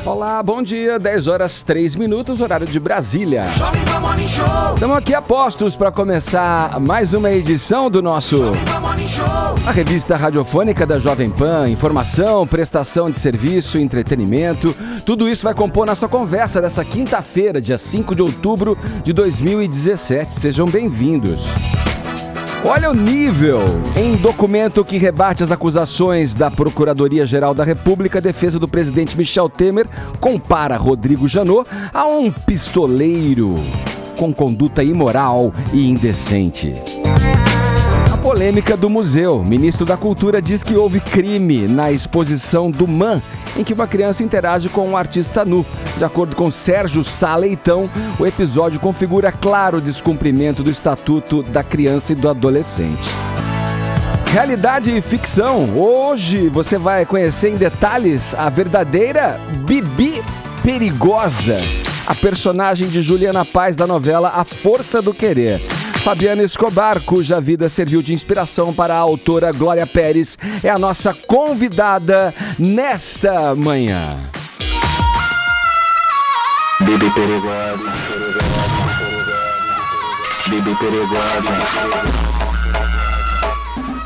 Olá, bom dia, 10 horas 3 minutos, horário de Brasília. Estamos aqui a postos para começar mais uma edição do nosso... A revista radiofônica da Jovem Pan, informação, prestação de serviço, entretenimento, tudo isso vai compor nossa conversa dessa quinta-feira, dia 5 de outubro de 2017. Sejam bem-vindos. Olha o nível! Em documento que rebate as acusações da Procuradoria-Geral da República, a defesa do presidente Michel Temer compara Rodrigo Janot a um pistoleiro com conduta imoral e indecente. A polêmica do museu. Ministro da Cultura diz que houve crime na exposição do MAN, em que uma criança interage com um artista nu. De acordo com Sérgio Sá Leitão, o episódio configura claro descumprimento do Estatuto da Criança e do Adolescente. Realidade e ficção. Hoje você vai conhecer em detalhes a verdadeira Bibi Perigosa, a personagem de Juliana Paz da novela A Força do Querer. Fabiana Escobar, cuja vida serviu de inspiração para a autora Glória Pérez, é a nossa convidada nesta manhã. Bibi Perigosa, Bibi Perigosa,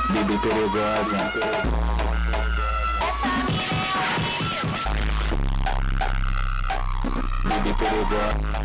Bibi Perigosa. Bibi Perigosa.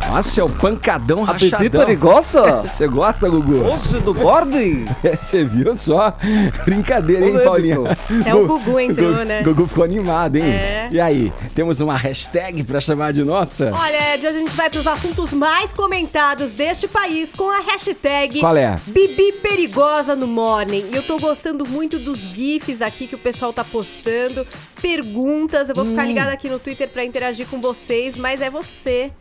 Nossa, é o pancadão rachadão. A Bibi Perigosa? Você gosta, Gugu? Osso do borde? Você viu só? Brincadeira, hein, Paulinha? É o Gugu entrou, né? Gugu ficou animado, hein? É. E aí, temos uma hashtag pra chamar de nossa? Olha, Ed, hoje a gente vai para os assuntos mais comentados deste país com a hashtag Qual é? Bibi Perigosa no Morning. E eu tô gostando muito dos GIFs aqui que o pessoal tá postando, perguntas. Eu vou ficar ligada aqui no Twitter pra interagir com vocês, mas é você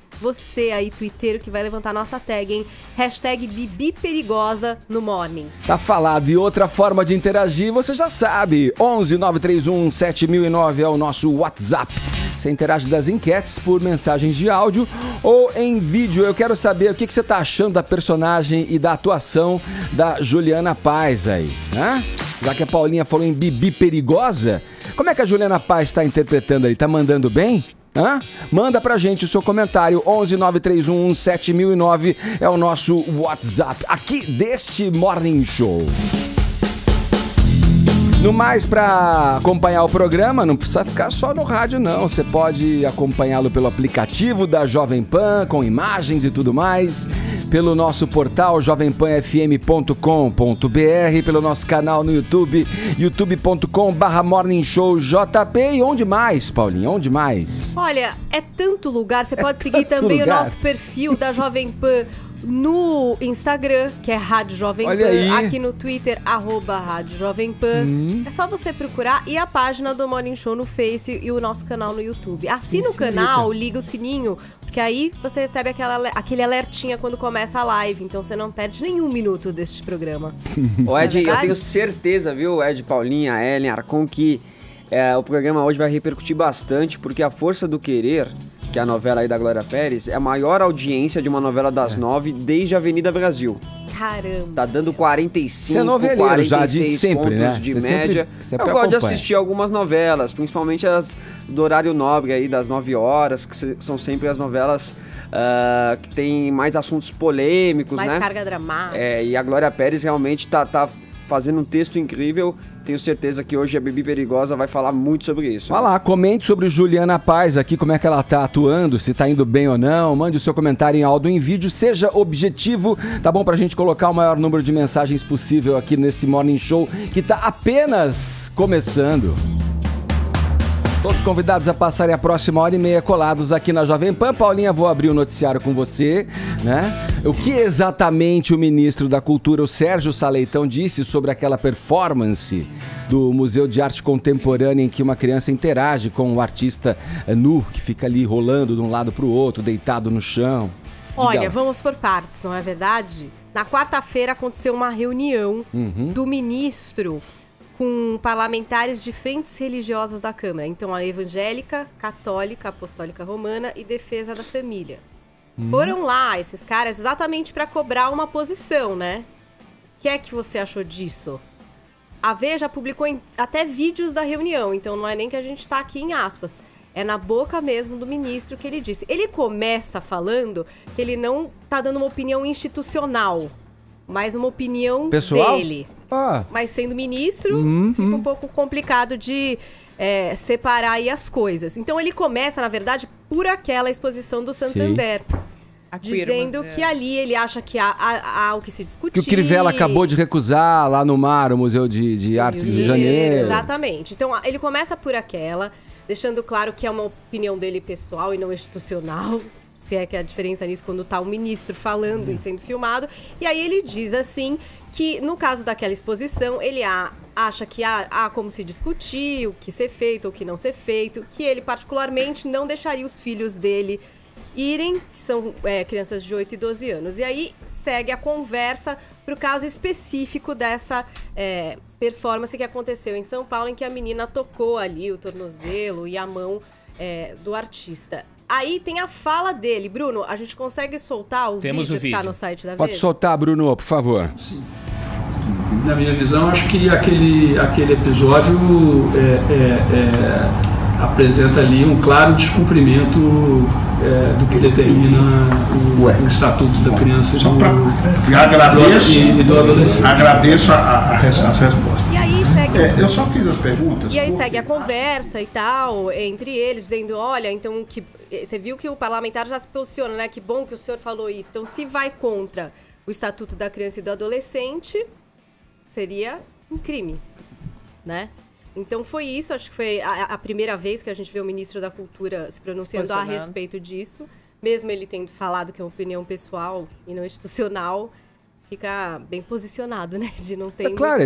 aí, twitteiro, que vai levantar nossa tag, hein? Hashtag Bibi Perigosa no Morning. Tá falado. E outra forma de interagir, você já sabe. 11 931 7009 é o nosso WhatsApp. Você interage das enquetes por mensagens de áudio ou em vídeo. Eu quero saber o que você tá achando da personagem e da atuação da Juliana Paz aí, né? Já que a Paulinha falou em Bibi Perigosa, como é que a Juliana Paz tá interpretando aí? Tá mandando bem? Hã? Manda pra gente o seu comentário. 11 931 7009 é o nosso WhatsApp aqui deste Morning Show. No mais, para acompanhar o programa, não precisa ficar só no rádio, não. Você pode acompanhá-lo pelo aplicativo da Jovem Pan, com imagens e tudo mais, pelo nosso portal jovempanfm.com.br, pelo nosso canal no YouTube, youtube.com/morningshowjp. E onde mais, Paulinha? Onde mais? Olha, é tanto lugar. Você pode seguir também o nosso perfil da Jovem Pan no Instagram, que é Rádio Jovem Olha Pan, aí. aqui no Twitter, @Rádio Jovem Pan. É só você procurar, e a página do Morning Show no Face e o nosso canal no YouTube. Assina o canal, liga o sininho, porque aí você recebe aquele alertinha quando começa a live, então você não perde nenhum minuto deste programa. Ô Ed, Não é eu tenho certeza, viu, Ed, Paulinha, Ellen, Arcon, que o programa hoje vai repercutir bastante, porque A Força do Querer, que é a novela aí da Glória Pérez, é a maior audiência de uma novela das 9 desde a Avenida Brasil. Caramba. Tá dando 45, Você é noveleiro 46 já de sempre, pontos né? de Você média. sempre Eu gosto de acompanha. assistir algumas novelas, principalmente as do horário nobre aí, das 9 horas, que são sempre as novelas que tem mais assuntos polêmicos, Mais né? carga dramática. E a Glória Pérez realmente tá fazendo um texto incrível. Tenho certeza que hoje a Bibi Perigosa vai falar muito sobre isso. Vai lá, comente sobre Juliana Paz aqui, como é que ela tá atuando, se tá indo bem ou não. Mande o seu comentário em áudio ou em vídeo, seja objetivo, tá bom? Pra gente colocar o maior número de mensagens possível aqui nesse Morning Show, que tá apenas começando. Todos convidados a passarem a próxima hora e meia colados aqui na Jovem Pan. Paulinha, vou abrir o noticiário com você, né? O que exatamente o ministro da Cultura, o Sérgio Sá Leitão, disse sobre aquela performance do Museu de Arte Contemporânea em que uma criança interage com um artista nu, que fica ali rolando de um lado pro outro, deitado no chão? Olha, vamos por partes, não é verdade? Na quarta-feira aconteceu uma reunião do ministro com parlamentares de frentes religiosas da Câmara. Então, a evangélica, católica, apostólica romana e defesa da família. Foram lá, esses caras, exatamente para cobrar uma posição, né? O que é que você achou disso? a Veja publicou até vídeos da reunião, então não é nem que a gente está aqui em aspas. É na boca mesmo do ministro que ele disse. Ele começa falando que ele não está dando uma opinião institucional, mas uma opinião pessoal? Dele. Mas sendo ministro, fica um pouco complicado de separar aí as coisas. Então ele começa, na verdade, por aquela exposição do Santander. Dizendo que ali ele acha que há o que se discutir. Que o Crivella acabou de recusar lá no MAR, o Museu de Arte do Rio de Janeiro. Exatamente. Então ele começa por aquela, deixando claro que é uma opinião dele pessoal e não institucional. Se é que a diferença nisso quando tá o ministro falando e sendo filmado. E aí ele diz assim que no caso daquela exposição ele acha que há como se discutir, o que ser feito ou o que não ser feito, que ele particularmente não deixaria os filhos dele irem, que são crianças de 8 e 12 anos. E aí segue a conversa para o caso específico dessa performance que aconteceu em São Paulo, em que a menina tocou ali o tornozelo e a mão do artista. Aí tem a fala dele. Bruno, a gente consegue soltar o vídeo que está no site da Veja? Pode soltar, Bruno, por favor. Sim. Na minha visão, acho que aquele episódio apresenta ali um claro descumprimento do que determina o Estatuto da Criança e do Adolescente. Agradeço as respostas. E aí segue... eu só fiz as perguntas. E aí segue a conversa e tal, entre eles, dizendo, olha, então, você viu que o parlamentar já se posiciona, né? Que bom que o senhor falou isso. Então, se vai contra o Estatuto da Criança e do Adolescente, seria um crime, né? Então foi isso, acho que foi a primeira vez que a gente vê o ministro da Cultura se pronunciando a respeito disso. Mesmo ele tendo falado que é uma opinião pessoal e não institucional, fica bem posicionado, né? De não ter... Claro,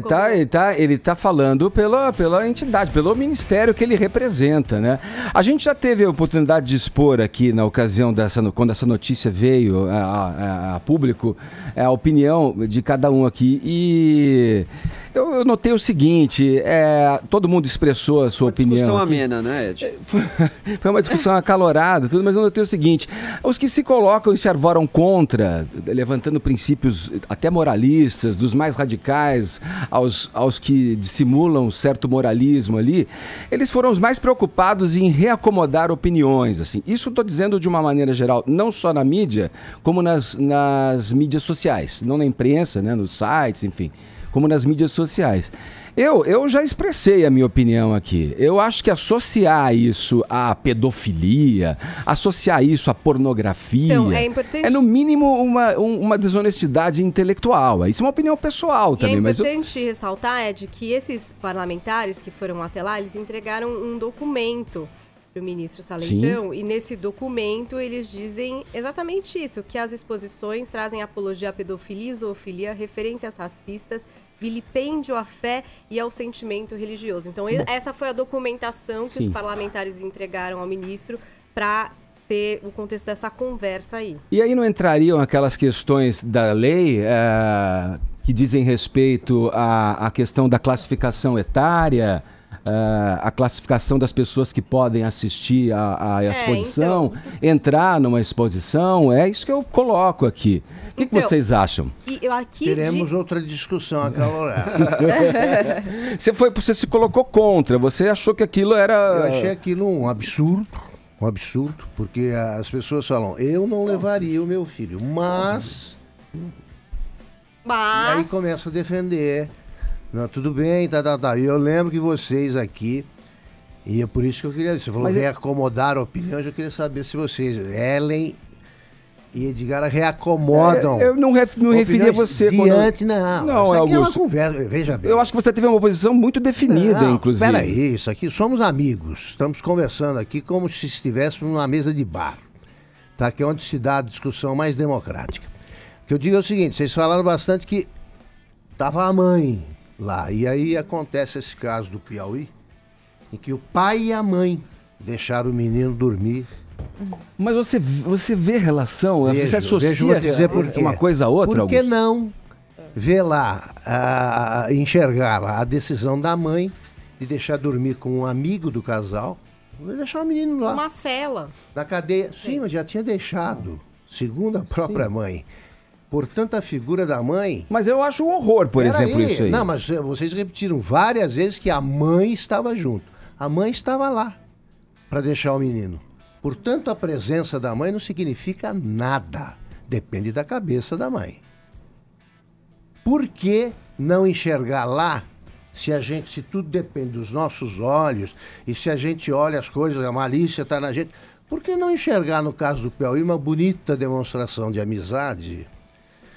ele tá falando pela entidade, pelo ministério que ele representa, né? A gente já teve a oportunidade de expor aqui na ocasião quando essa notícia veio a público, a opinião de cada um aqui. E eu notei o seguinte, todo mundo expressou a sua opinião. Discussão aqui. amena, né, Ed? Foi uma discussão acalorada, tudo, mas eu notei o seguinte, os que se colocam e se arvoram contra, levantando princípios até moralistas, dos mais radicais aos que dissimulam certo moralismo ali, eles foram os mais preocupados em reacomodar opiniões, assim. Isso estou dizendo de uma maneira geral, não só na mídia, como nas mídias sociais, não na imprensa, né, nos sites, enfim, como nas mídias sociais. Eu já expressei a minha opinião aqui. Eu acho que associar isso à pedofilia, associar isso à pornografia, então, é importante... no mínimo uma desonestidade intelectual. Isso é uma opinião pessoal também. É importante ressaltar, Ed, que esses parlamentares que foram até lá, eles entregaram um documento para o ministro Saleitão. Sim. E nesse documento eles dizem exatamente isso, que as exposições trazem apologia à pedofilia, zoofilia, referências racistas, vilipêndio à fé e ao sentimento religioso. Então, essa foi a documentação que os parlamentares entregaram ao ministro para ter o contexto dessa conversa aí. E aí não entrariam aquelas questões da lei que dizem respeito à questão da classificação etária, a classificação das pessoas que podem assistir à exposição, entrar numa exposição, é isso que eu coloco aqui. O que vocês acham? Teremos outra discussão acalorada. Você se colocou contra, você achou que aquilo era... Eu achei aquilo um absurdo, porque as pessoas falam, eu não levaria o meu filho, mas... E aí começa a defender... Não, tudo bem, E eu lembro que vocês aqui, e é por isso que eu queria... Você falou reacomodar a opinião, eu já queria saber se vocês, Ellen e Edgar, reacomodam... Eu não referi a você... Diante, não. Não, isso aqui Augusto, é uma conversa, veja bem. Eu acho que você teve uma posição muito definida, inclusive. Peraí, isso aqui, somos amigos, estamos conversando aqui como se estivéssemos numa mesa de bar, tá? Que é onde se dá a discussão mais democrática. O que eu digo é o seguinte, vocês falaram bastante que tava a mãe... lá. E aí acontece esse caso do Piauí, em que o pai e a mãe deixaram o menino dormir. Mas você vê relação? Você associa vou dizer por uma coisa a outra? Por que não ver lá, enxergar a decisão da mãe de deixar dormir com um amigo do casal? Vou deixar o menino lá. Uma cela. Na cadeia. Sim, mas já tinha deixado, segundo a própria mãe. Portanto, a figura da mãe... Mas eu acho um horror, por exemplo, isso aí. Não, mas vocês repetiram várias vezes que a mãe estava junto. A mãe estava lá para deixar o menino. Portanto, a presença da mãe não significa nada. Depende da cabeça da mãe. Por que não enxergar lá, se tudo depende dos nossos olhos, e se a gente olha as coisas, a malícia está na gente, por que não enxergar, no caso do Piauí, uma bonita demonstração de amizade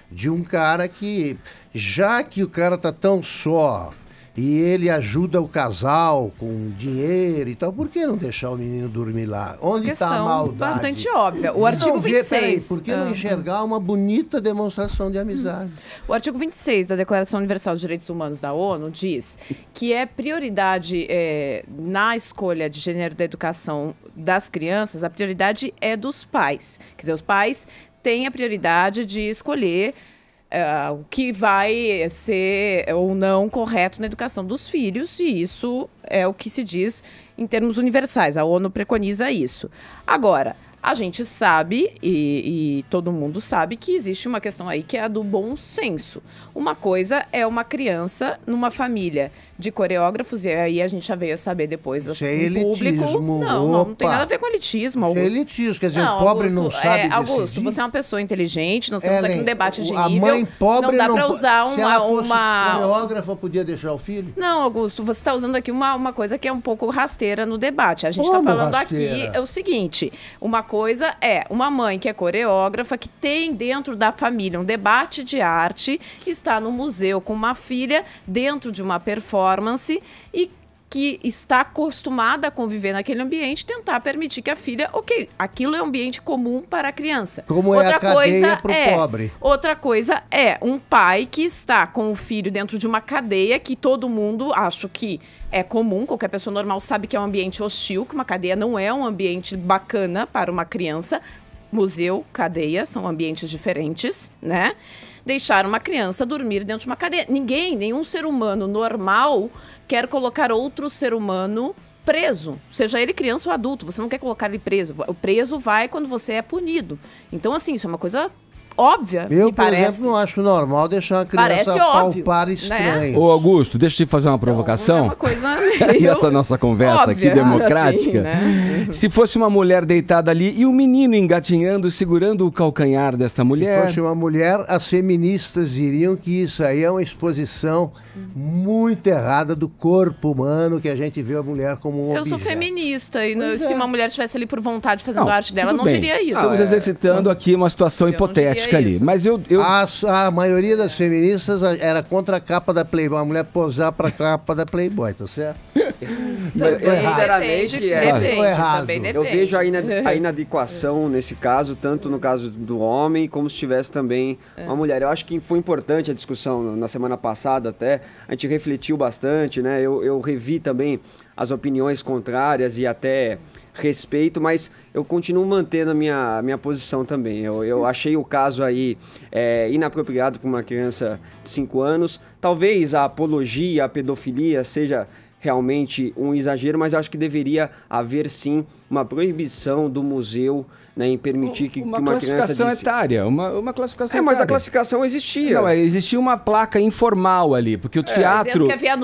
de um cara que, já que o cara tá tão só e ele ajuda o casal com dinheiro e tal, por que não deixar o menino dormir lá? Onde está a maldade? Bastante óbvia. O artigo 26... Peraí, por que não enxergar uma bonita demonstração de amizade? O artigo 26 da Declaração Universal dos Direitos Humanos da ONU diz que é prioridade na escolha de gênero da educação das crianças, a prioridade é dos pais. Quer dizer, os pais têm a prioridade de escolher o que vai ser ou não correto na educação dos filhos, e isso é o que se diz em termos universais. A ONU preconiza isso. Agora, a gente sabe, e todo mundo sabe, que existe uma questão aí que é a do bom senso. Uma coisa é uma criança numa família de coreógrafos, e aí a gente já veio a saber depois isso é elitismo. Público. Não tem nada a ver com elitismo, Augusto. Isso é elitismo, quer dizer, o pobre não sabe Augusto, decidir. você é uma pessoa inteligente, nós temos aqui um debate de a nível. Mãe pobre não dá para usar uma coreógrafa podia deixar o filho? Não, Augusto, você está usando aqui uma coisa que é um pouco rasteira no debate. A gente está falando rasteira? Aqui é o seguinte, uma coisa é uma mãe que é coreógrafa, que tem dentro da família um debate de arte, está no museu com uma filha dentro de uma performance e que está acostumada a conviver naquele ambiente, tentar permitir que a filha, aquilo é um ambiente comum para a criança. Como outra é a cadeia para o pobre. Outra coisa é um pai que está com o filho dentro de uma cadeia que todo mundo acha que é comum, qualquer pessoa normal sabe que é um ambiente hostil, que uma cadeia não é um ambiente bacana para uma criança. Museu, cadeia, são ambientes diferentes, né? Deixar uma criança dormir dentro de uma cadeia. Nenhum ser humano normal quer colocar outro ser humano preso, seja ele criança ou adulto. Você não quer colocar ele preso. O preso vai quando você é punido. Então, assim, isso é uma coisa óbvia, me parece. Por exemplo, não acho normal deixar uma criança palpar estranho. Né? Ô, Augusto, deixa eu te fazer uma provocação. É uma coisa meio nessa nossa conversa óbvia, aqui, democrática. assim, né? Se fosse uma mulher deitada ali e o menino engatinhando, segurando o calcanhar desta mulher... Se fosse uma mulher, as feministas diriam que isso aí é uma exposição muito errada do corpo humano, que a gente vê a mulher como um objeto. Eu sou feminista e se uma mulher estivesse ali por vontade fazendo a arte dela, não diria isso. Estamos exercitando aqui uma situação hipotética ali. Mas a maioria das feministas era contra a capa da Playboy, a mulher posar para a capa da Playboy, tá certo? Sinceramente, errado. Eu vejo a inadequação nesse caso, tanto no caso do homem, como se tivesse também uma mulher. Eu acho que foi importante a discussão na semana passada até, a gente refletiu bastante, né? Eu revi também as opiniões contrárias e até respeito, mas eu continuo mantendo a minha posição também. Eu achei o caso aí inapropriado para uma criança de 5 anos. Talvez a apologia à pedofilia seja realmente um exagero, mas eu acho que deveria haver sim uma proibição do museu, né, em permitir que uma criança... classificação etária, uma classificação etária. Mas a classificação existia. Não, existia uma placa informal ali, porque o teatro... que havia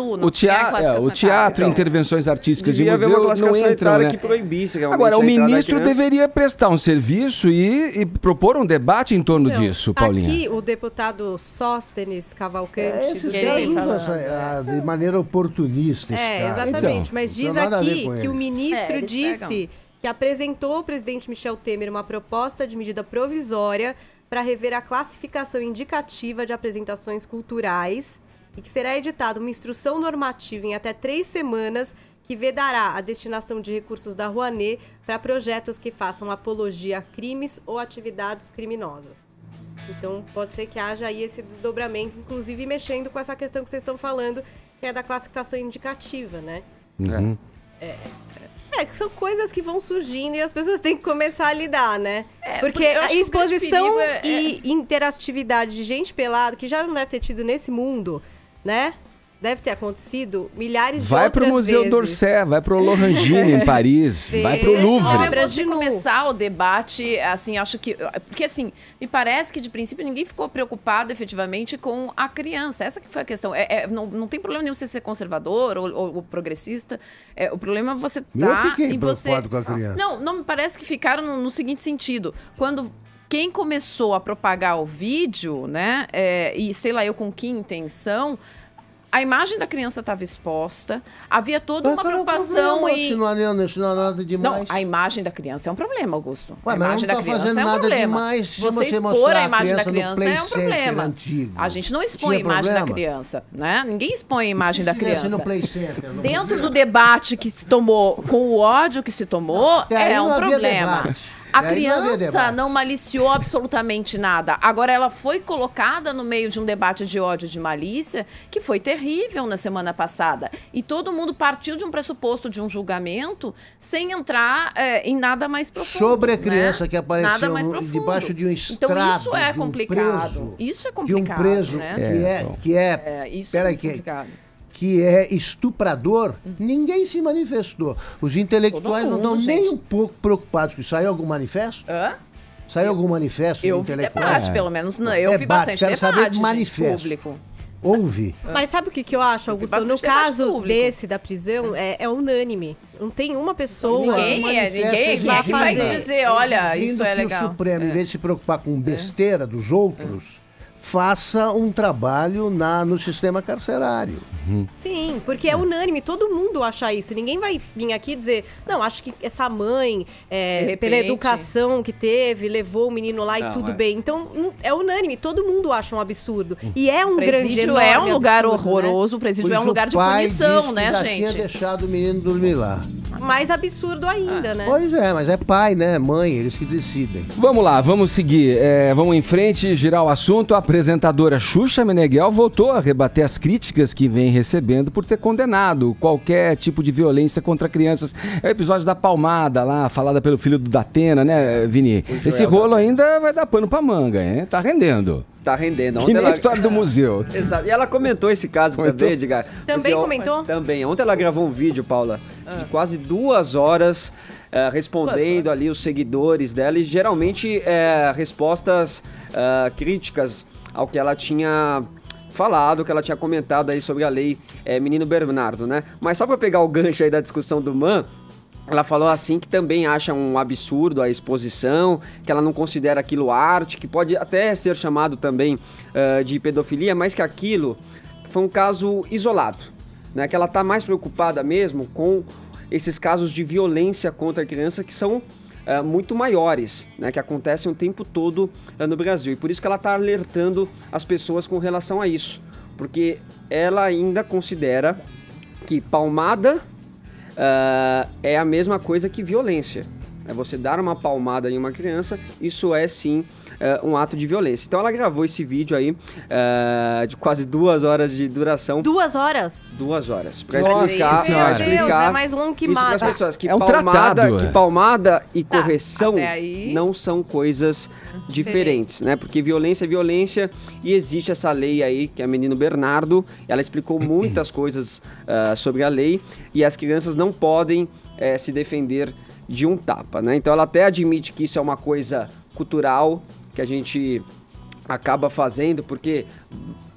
o teatro e intervenções artísticas de museu não entram, né? Que proibisse realmente. Agora, o ministro deveria prestar um serviço e propor um debate em torno disso, Paulinha. Aqui, o deputado Sóstenes Cavalcante... Esses caras usam de maneira oportunista esse cara. Exatamente, então, mas diz aqui que o ministro disse... que apresentou ao presidente Michel Temer uma proposta de medida provisória para rever a classificação indicativa de apresentações culturais e que será editada uma instrução normativa em até 3 semanas que vedará a destinação de recursos da Rouanet para projetos que façam apologia a crimes ou atividades criminosas. Então, pode ser que haja aí esse desdobramento, inclusive mexendo com essa questão que vocês estão falando, que é da classificação indicativa, né? Uhum. São coisas que vão surgindo e as pessoas têm que começar a lidar, né? Porque a exposição e interatividade de gente pelada, que já não deve ter tido nesse mundo, né? deve ter acontecido milhares de Vai outras pro Museu vezes. d'Orsay, vai pro Lorangini em Paris, vai pro Louvre. Antes de começar o debate, assim, acho que... Porque, assim, me parece que, de princípio, ninguém ficou preocupado, efetivamente, com a criança. Essa que foi a questão. Não tem problema nenhum você ser conservador ou progressista. O problema é você Eu tá... fiquei preocupado com a criança. Não, me parece que ficaram no seguinte sentido. Quando... Quem começou a propagar o vídeo, né, e sei lá eu com que intenção, a imagem da criança estava exposta, havia toda uma preocupação em... Se não há nada demais. Não, a imagem da criança é um problema, Augusto. Ué, a imagem mas não da criança fazendo é um nada problema. demais se você você expor mostrar a imagem da no criança Play é um Center problema. antigo. A gente não expõe a Tinha imagem da problema? criança, né? Ninguém expõe a imagem da criança. No Play Center, no Dentro do debate que se tomou, com o ódio que se tomou, é um problema. A criança não maliciou absolutamente nada. Agora, ela foi colocada no meio de um debate de ódio e de malícia que foi terrível na semana passada. E todo mundo partiu de um pressuposto de um julgamento sem entrar em nada mais profundo. Sobre a criança, né? que apareceu Nada mais profundo. debaixo de um estrado. Então, isso é de um complicado. preso, Isso é complicado. De um preso né? Isso é complicado. Que é estuprador, ninguém se manifestou. Os intelectuais não estão nem um pouco preocupados. Saiu algum manifesto? Saiu algum manifesto Eu vi debate, pelo menos. Eu vi bastante quero debate saber de manifesto. público. Houve. Mas sabe o que eu acho, Augusto? No caso desse da prisão, é unânime. Não tem uma pessoa... Ninguém que vai dizer, olha, isso é legal. O Supremo, em vez de se preocupar com besteira dos outros... faça um trabalho no sistema carcerário. Sim, porque é unânime, todo mundo acha isso. Ninguém vai vir aqui dizer, não, acho que essa mãe, pela educação que teve, levou o menino lá e tudo bem. Então, é unânime, todo mundo acha um absurdo. E é um grande enorme é um lugar absurdo, horroroso, né? o presídio é um lugar de punição, né, gente? Tinha deixado o menino dormir lá. Mais absurdo ainda, né? Pois é, mas é pai, né? Mãe, eles que decidem. Vamos lá, vamos seguir. Vamos em frente, girar o assunto. A apresentadora Xuxa Meneghel voltou a rebater as críticas que vem recebendo por ter condenado qualquer tipo de violência contra crianças. É o episódio da palmada lá, falada pelo filho do Datena, né, Vini? Esse rolo ainda vai dar pano pra manga, hein? Tá rendendo. Tá rendendo. Que nem a história do museu. Exato. E ela comentou esse caso também, Edgar. Também comentou? Também. Ontem ela gravou um vídeo, Paula, de quase 2 horas respondendo ali os seguidores dela e geralmente respostas críticas ao que ela tinha falado, que ela tinha comentado aí sobre a lei Menino Bernardo, né? Mas só pra pegar o gancho aí da discussão do MAN, ela falou assim que também acha um absurdo a exposição, que ela não considera aquilo arte, que pode até ser chamado também de pedofilia, mas que aquilo foi um caso isolado, né? Que ela tá mais preocupada mesmo com esses casos de violência contra a criança que são muito maiores, né? Que acontecem o tempo todo no Brasil. E por isso que ela tá alertando as pessoas com relação a isso, porque ela ainda considera que palmada é a mesma coisa que violência. É você dar uma palmada em uma criança, isso é sim um ato de violência. Então ela gravou esse vídeo aí de quase 2 horas de duração. 2 horas? 2 horas. Pra Nossa explicar, senhora. Deus, é mais longo que isso para as mata. pessoas. Que É um tratado. Que palmada e correção até aí... não são coisas diferentes, né? Porque violência é violência e existe essa lei aí, que é a Menino Bernardo. Ela explicou muitas coisas sobre a lei e as crianças não podem se defender de um tapa, né? Então ela até admite que isso é uma coisa cultural, que a gente acaba fazendo porque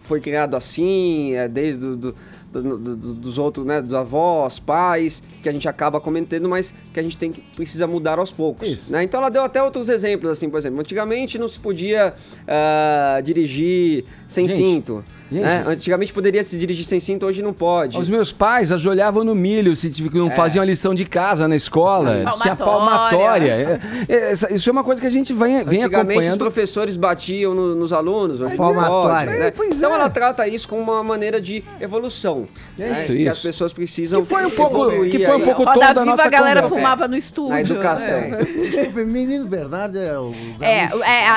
foi criado assim, desde dos outros, né, dos avós, pais, que a gente acaba cometendo, mas que a gente precisa mudar aos poucos, né? Então ela deu até outros exemplos, assim, por exemplo, antigamente não se podia dirigir sem cinto. Né? Antigamente poderia se dirigir sem cinto, hoje não pode. Os meus pais ajoelhavam no milho se não faziam a lição de casa na escola. Tinha palmatória. Isso é uma coisa que a gente vem Antigamente acompanhando. os professores batiam nos alunos. Hoje palmatória. né? Então ela trata isso como uma maneira de evolução. Que as pessoas precisam. Que foi um pouco o tom Roda da Viva, nossa a galera conversa. fumava no estúdio. Na educação. Desculpa, Menino Bernardo é o...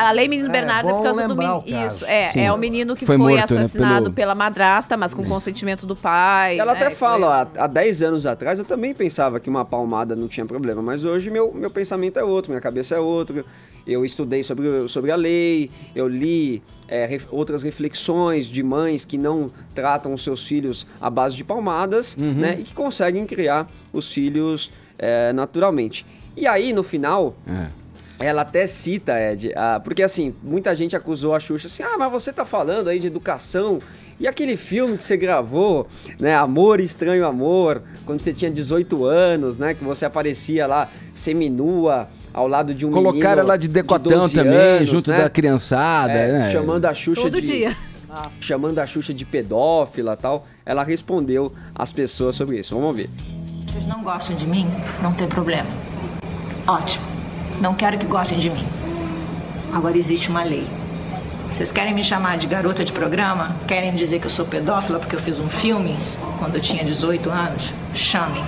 a lei Menino Bernardo é por causa do menino. Isso, é o menino que foi morto, assassinado pela madrasta, mas com consentimento do pai. Ela né? até fala, há 10 anos atrás eu também pensava que uma palmada não tinha problema, mas hoje meu pensamento é outro, minha cabeça é outra. Eu estudei sobre a lei, eu li outras reflexões de mães que não tratam os seus filhos à base de palmadas, né? E que conseguem criar os filhos naturalmente. E aí, no final... Ela até cita, Ed, porque assim, muita gente acusou a Xuxa assim, mas você tá falando aí de educação, e aquele filme que você gravou, né, Amor, Estranho Amor, quando você tinha 18 anos, né, que você aparecia lá seminua, ao lado de um menino Colocaram ela de decotão de também, anos, junto né? da criançada, né? Chamando a Xuxa Todo dia. Chamando a Xuxa de pedófila e tal. Ela respondeu às pessoas sobre isso, vamos ver. Vocês não gostam de mim? Não tem problema. Ótimo. Não quero que gostem de mim. Agora existe uma lei. Vocês querem me chamar de garota de programa? Querem dizer que eu sou pedófila porque eu fiz um filme quando eu tinha 18 anos? Chamem.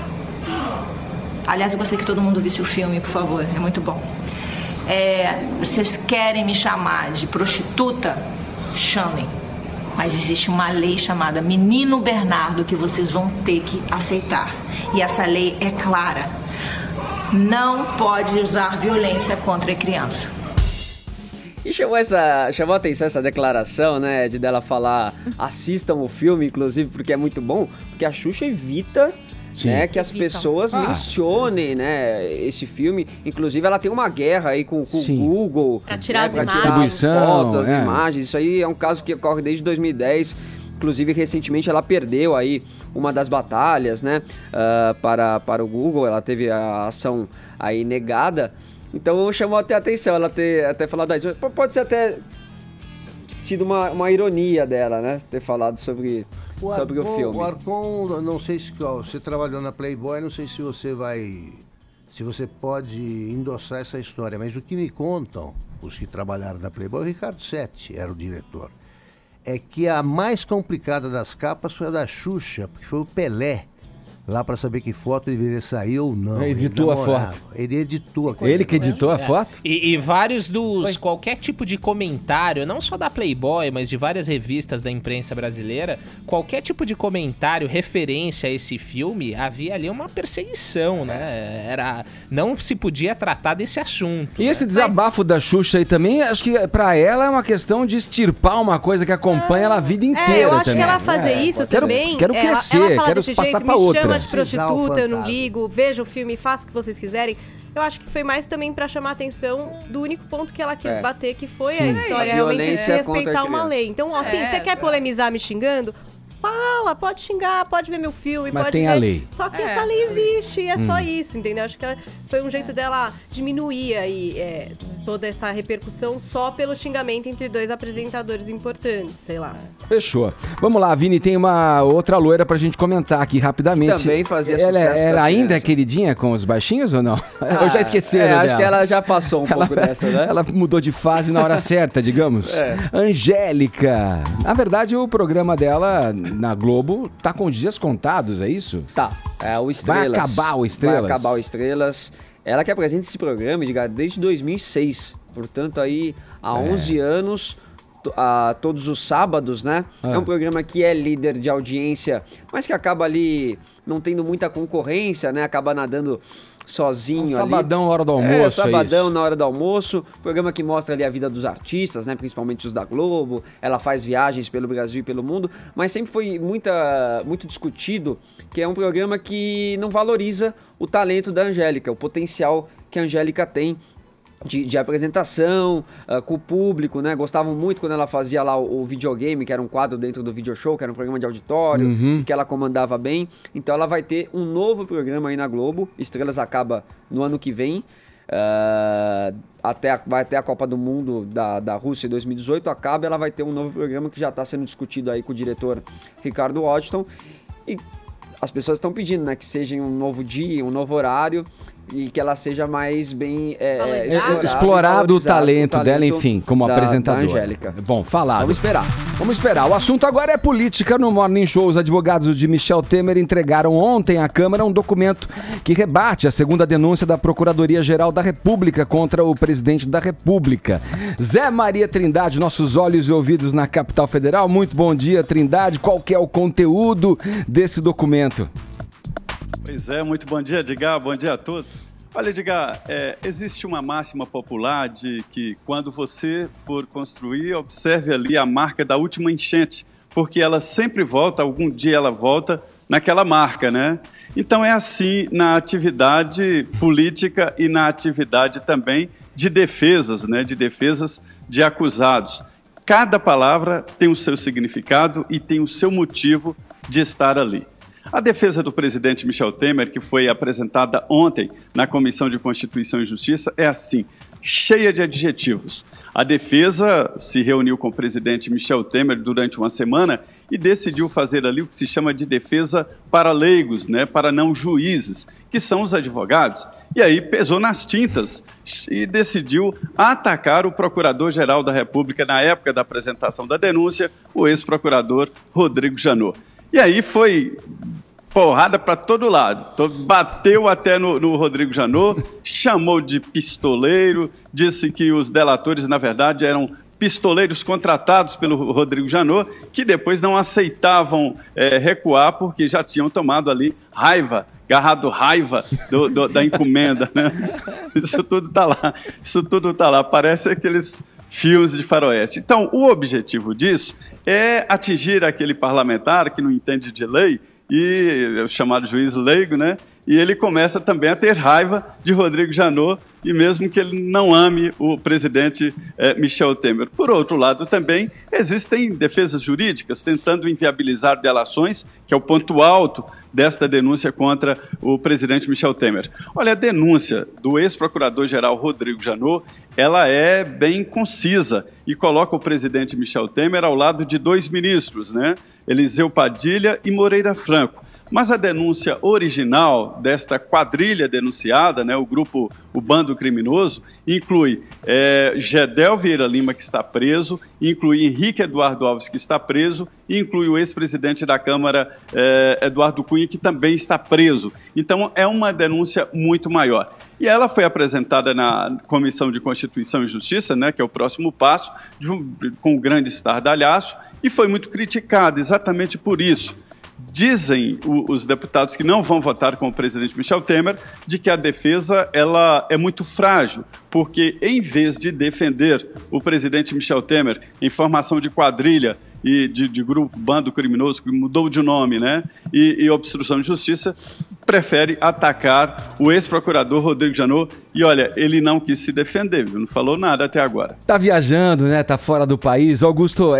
Aliás, eu gostaria que todo mundo visse o filme, por favor. É muito bom. Vocês querem me chamar de prostituta? Chamem. Mas existe uma lei chamada Menino Bernardo que vocês vão ter que aceitar. E essa lei é clara. Não pode usar violência contra a criança. E chamou a atenção essa declaração, né, de dela falar, assistam o filme, inclusive, porque é muito bom, porque a Xuxa evita, né, que as pessoas mencionem, né, esse filme. Inclusive, ela tem uma guerra aí com o Google, pra tirar, né, as fotos, as imagens. Isso aí é um caso que ocorre desde 2010. Inclusive, recentemente, ela perdeu aí uma das batalhas, né, para o Google. Ela teve a ação aí negada. Então, chamou até a atenção ela ter até falado isso. Pode ser até sido uma ironia dela, né, ter falado sobre o filme. O Arcon, não sei se você trabalhou na Playboy, não sei se você pode endossar essa história, mas o que me contam, os que trabalharam na Playboy, o Ricardo Setti era o diretor. É que a mais complicada das capas foi a da Xuxa, porque foi o Pelé lá para saber que foto deveria sair ou não. Ele editou a foto. Ele editou a coisa. Ele que editou a foto? E vários qualquer tipo de comentário, não só da Playboy, mas de várias revistas da imprensa brasileira, qualquer tipo de comentário, referência a esse filme, havia ali uma perseguição, né? Não se podia tratar desse assunto. E esse desabafo da Xuxa aí também, acho que pra ela é uma questão de extirpar uma coisa que acompanha ela a vida inteira. Eu acho também. que ela fazer isso também... Quero crescer, quero passar pra outra. De prostituta, eu não ligo, veja o filme, faça o que vocês quiserem. Eu acho que foi mais também pra chamar a atenção do único ponto que ela quis bater, que foi a história realmente de respeitar uma lei. Então, assim, você quer polemizar me xingando? Fala, pode xingar, pode ver meu filme, mas pode tem ver. A lei. Só que essa lei existe, e é só isso, entendeu? Acho que foi um jeito dela diminuir aí toda essa repercussão só pelo xingamento entre dois apresentadores importantes, sei lá. Fechou. Vamos lá, Vini, tem uma outra loira pra gente comentar aqui rapidamente. Também fazia sucesso. Ela ainda é queridinha com os baixinhos ou não? Eu já esqueci dela. Acho que ela já passou pouco dessa, né? Ela mudou de fase na hora certa, digamos. Angélica. Na verdade, o programa dela na Globo tá com os dias contados, é isso? Tá. O Estrelas. Vai acabar o Estrelas. Vai acabar o Estrelas. Ela que apresenta esse programa, Edgar, desde 2006. Portanto, aí há 11 anos, todos os sábados, né? É um programa que é líder de audiência, mas que acaba ali não tendo muita concorrência, né? Acaba nadando sozinho ali. Sabadão, hora do almoço. Sabadão, na hora do almoço. Programa que mostra ali a vida dos artistas, né? Principalmente os da Globo. Ela faz viagens pelo Brasil e pelo mundo, mas sempre foi muito discutido que é um programa que não valoriza o talento da Angélica, o potencial que a Angélica tem de apresentação com o público, né? Gostavam muito quando ela fazia lá o videogame, que era um quadro dentro do video show, que era um programa de auditório, que ela comandava bem. Então ela vai ter um novo programa aí na Globo. Estrelas acaba no ano que vem. Vai até a Copa do Mundo da Rússia em 2018. Acaba, ela vai ter um novo programa que já está sendo discutido aí com o diretor Ricardo Washington. E as pessoas estão pedindo, né, que seja um novo dia, um novo horário, e que ela seja mais bem explorado o talento dela, enfim, como apresentadora. Da Angélica. Bom, falado. Vamos esperar. Vamos esperar. O assunto agora é política. No Morning Show, os advogados de Michel Temer entregaram ontem à Câmara um documento que rebate a segunda denúncia da Procuradoria-Geral da República contra o presidente da República. Zé Maria Trindade, nossos olhos e ouvidos na capital federal. Muito bom dia, Trindade. Qual que é o conteúdo desse documento? Pois é, muito bom dia, Edgar, bom dia a todos. Olha, Edgar, existe uma máxima popular de que quando você for construir, observe ali a marca da última enchente, porque ela sempre volta, algum dia ela volta naquela marca, né? Então é assim na atividade política e na atividade também de defesas, né? De defesas de acusados. Cada palavra tem o seu significado e tem o seu motivo de estar ali. A defesa do presidente Michel Temer, que foi apresentada ontem na Comissão de Constituição e Justiça, é assim, cheia de adjetivos. A defesa se reuniu com o presidente Michel Temer durante uma semana e decidiu fazer ali o que se chama de defesa para leigos, né, para não juízes, que são os advogados. E aí pesou nas tintas e decidiu atacar o Procurador-Geral da República na época da apresentação da denúncia, o ex-procurador Rodrigo Janot. E aí foi porrada para todo lado, bateu até no Rodrigo Janot, chamou de pistoleiro, disse que os delatores, na verdade, eram pistoleiros contratados pelo Rodrigo Janot, que depois não aceitavam recuar porque já tinham tomado ali raiva da encomenda, né? Isso tudo está lá, parece aqueles filmes de faroeste. Então, o objetivo disso é atingir aquele parlamentar que não entende de lei, e é o chamado juiz leigo, né? E ele começa também a ter raiva de Rodrigo Janot, e mesmo que ele não ame o presidente Michel Temer. Por outro lado, também existem defesas jurídicas tentando inviabilizar delações, que é o ponto alto desta denúncia contra o presidente Michel Temer. Olha, a denúncia do ex-procurador-geral Rodrigo Janot, ela é bem concisa e coloca o presidente Michel Temer ao lado de dois ministros, né? Eliseu Padilha e Moreira Franco. Mas a denúncia original desta quadrilha denunciada, né, o bando criminoso, inclui Gedel Vieira Lima, que está preso, inclui Henrique Eduardo Alves, que está preso, e inclui o ex-presidente da Câmara, Eduardo Cunha, que também está preso. Então, é uma denúncia muito maior. E ela foi apresentada na Comissão de Constituição e Justiça, né, que é o próximo passo, com um grande estardalhaço, e foi muito criticada exatamente por isso. Dizem os deputados que não vão votar com o presidente Michel Temer de que a defesa ela é muito frágil, porque em vez de defender o presidente Michel Temer em formação de quadrilha e de grupo, bando criminoso, que mudou de nome, né, e obstrução de justiça, prefere atacar o ex-procurador Rodrigo Janot. E olha, ele não quis se defender, viu? Não falou nada até agora. Tá viajando, né? Tá fora do país. Augusto,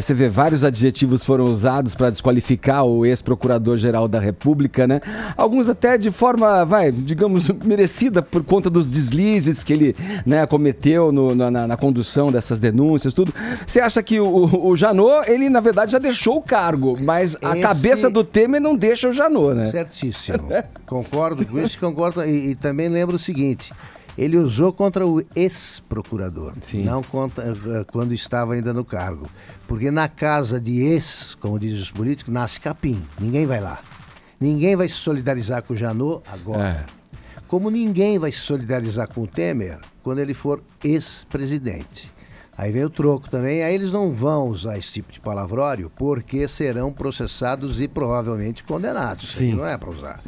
você vê, vários adjetivos foram usados para desqualificar o ex-procurador-geral da República, né? Alguns até de forma, digamos, merecida por conta dos deslizes que ele, né, cometeu na condução dessas denúncias, tudo. Você acha que o Janot, ele na verdade já deixou o cargo, mas a cabeça do Temer não deixa o Janot, né? Certíssimo. Concordo com isso, concordo. E também lembro o seguinte: ele usou contra o ex-procurador, não quando estava ainda no cargo. Porque na casa de ex, como dizem os políticos, nasce capim. Ninguém vai lá. Ninguém vai se solidarizar com o Janot agora. Como ninguém vai se solidarizar com o Temer quando ele for ex-presidente. Aí vem o troco também, aí eles não vão usar esse tipo de palavrório porque serão processados e provavelmente condenados. Isso não é para usar.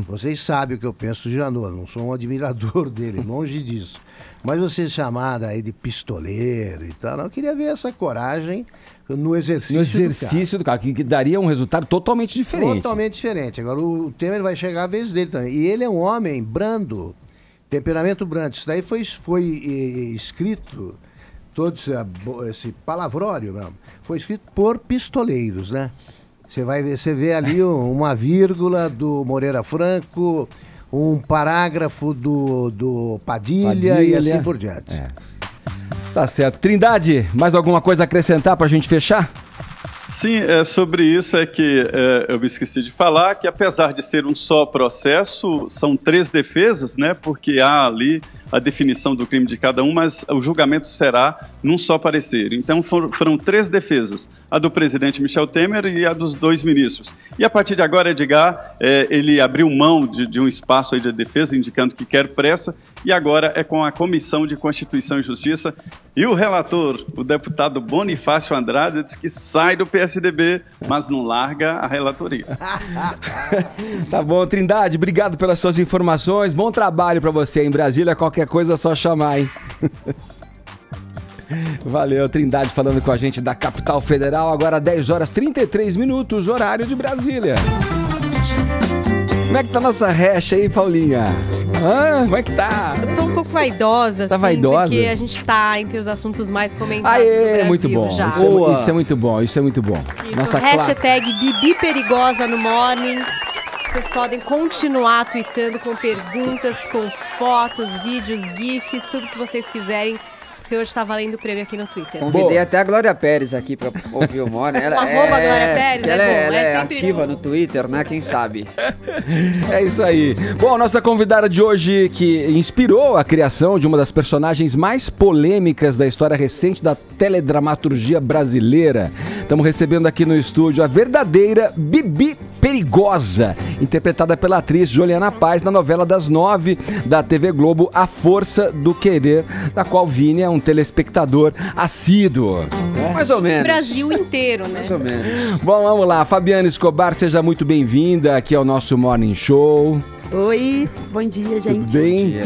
Vocês sabem o que eu penso do Janot, não sou um admirador dele, longe disso. Mas você chamar aí de pistoleiro e tal, eu queria ver essa coragem no exercício do cargo, que daria um resultado totalmente diferente. Totalmente diferente. Agora o Temer vai chegar a vez dele também. E ele é um homem brando, temperamento brando. Isso daí foi escrito... Todo esse palavrório mesmo, foi escrito por pistoleiros, né? Você vê ali uma vírgula do Moreira Franco, um parágrafo do Padilha e assim por diante. Tá certo. Trindade, mais alguma coisa a acrescentar para a gente fechar? Sim, sobre isso é que eu me esqueci de falar, que apesar de ser um só processo, são 3 defesas, né? Porque há ali a definição do crime de cada um, mas o julgamento será num só parecer. Então foram 3 defesas, a do presidente Michel Temer e a dos 2 ministros. E a partir de agora, Edgar, ele abriu mão de um espaço aí de defesa, indicando que quer pressa, e agora é com a Comissão de Constituição e Justiça. E o relator, o deputado Bonifácio Andrade, disse que sai do PSDB, mas não larga a relatoria. Tá bom, Trindade, obrigado pelas suas informações. Bom trabalho pra você em Brasília. Qualquer coisa é só chamar, hein? Valeu, Trindade falando com a gente da capital federal. Agora 10 horas 33 minutos, horário de Brasília. Como é que tá nossa hash aí, Paulinha? Como é que tá? Eu tô um pouco vaidosa, tá vaidosa? Porque a gente tá entre os assuntos mais comentados do Brasil muito bom. já. Isso é muito bom, isso é muito bom. Isso, nossa hashtag Bibi Perigosa no Morning. Vocês podem continuar tweetando com perguntas, com fotos, vídeos, gifs, tudo que vocês quiserem. Porque hoje tá valendo o prêmio aqui no Twitter. Convidei até a Glória Pérez aqui pra ouvir o Morning. Ela Glória Pérez, ela é sempre ativa no Twitter, né? Quem sabe? É isso aí. Bom, nossa convidada de hoje, que inspirou a criação de uma das personagens mais polêmicas da história recente da teledramaturgia brasileira. Estamos recebendo aqui no estúdio a verdadeira Bibi Perigosa, interpretada pela atriz Juliana Paz na novela das 9 da TV Globo, A Força do Querer, da qual Vini é um telespectador assíduo. Mais ou menos. Brasil inteiro, né? Mais ou menos. Bom, vamos lá. Fabiana Escobar, seja muito bem-vinda aqui ao nosso Morning Show. Oi, bom dia, gente. Tudo bem?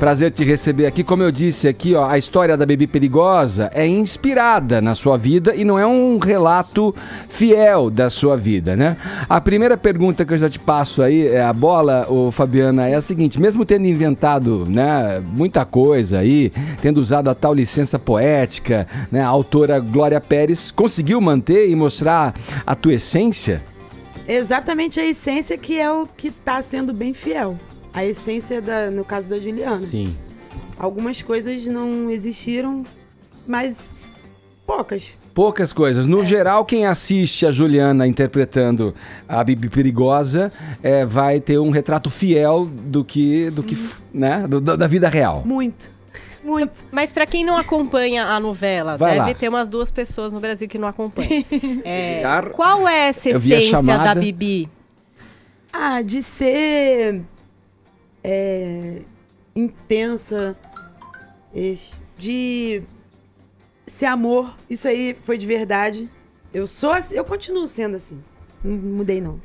Prazer te receber aqui. Como eu disse aqui, ó, a história da Bibi Perigosa é inspirada na sua vida e não é um relato fiel da sua vida, né? A primeira pergunta que eu já te passo aí, a bola, Fabiana, é a seguinte: mesmo tendo inventado, né, muita coisa aí, tendo usado a tal licença poética, né, a autora Glória Pérez conseguiu manter e mostrar a tua essência? Exatamente a essência que é o que está sendo bem fiel. A essência, no caso da Juliana. Sim. Algumas coisas não existiram, mas poucas. Poucas coisas. No geral, quem assiste a Juliana interpretando a Bibi Perigosa vai ter um retrato fiel do que né, da vida real. Muito. Mas pra quem não acompanha a novela, deve ter umas 2 pessoas no Brasil que não acompanham. Qual é essa essência da Bibi? De ser intensa, de ser amor. Isso aí foi de verdade. Eu continuo sendo assim. Não mudei, não.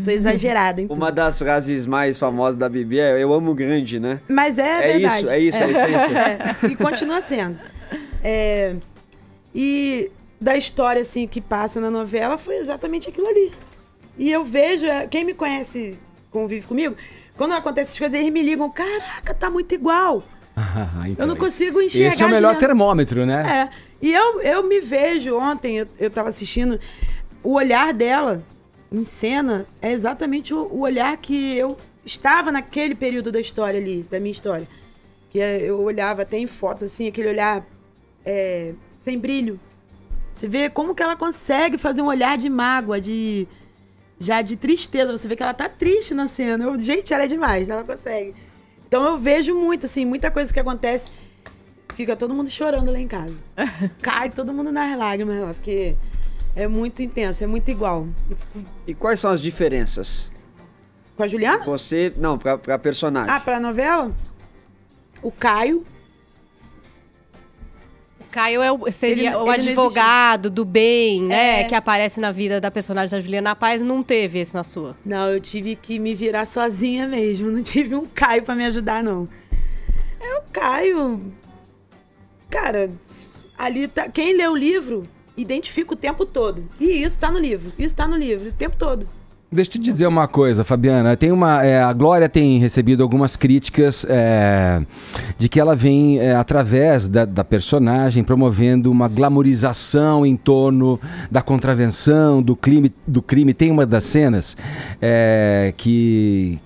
Sou exagerada, então. Uma das frases mais famosas da Bibi é "eu amo grande", né? Mas é verdade. É isso, a essência. E continua sendo. E da história, assim, que passa na novela foi exatamente aquilo ali. E eu vejo, quem me conhece, convive comigo, quando acontecem essas coisas, eles me ligam: caraca, tá muito igual. Então, eu não consigo enxergar. Esse é o melhor termômetro, né? E eu me vejo, ontem eu tava assistindo, o olhar dela em cena é exatamente o olhar que eu estava naquele período da história ali, da minha história. Que eu olhava até em fotos, assim, aquele olhar sem brilho. Você vê como que ela consegue fazer um olhar de mágoa, de tristeza. Você vê que ela tá triste na cena. Gente, ela é demais, ela consegue. Então eu vejo muito, assim, muita coisa que acontece. Fica todo mundo chorando lá em casa. Cai todo mundo nas lágrimas lá, porque é muito intenso, é muito igual. E quais são as diferenças? Com a Juliana? Não, pra personagem. Pra novela? O Caio. O Caio seria o advogado do bem, né? Que aparece na vida da personagem da Juliana Paz. Não teve esse na sua? Não, eu tive que me virar sozinha mesmo. Não tive um Caio pra me ajudar, não. O Caio... Cara, ali tá... Quem lê o livro identifica o tempo todo. E isso tá no livro. Isso tá no livro o tempo todo. Deixa eu te dizer uma coisa, Fabiana. Tem a Glória tem recebido algumas críticas de que ela vem, através da personagem, promovendo uma glamorização em torno da contravenção, do crime. Tem uma das cenas que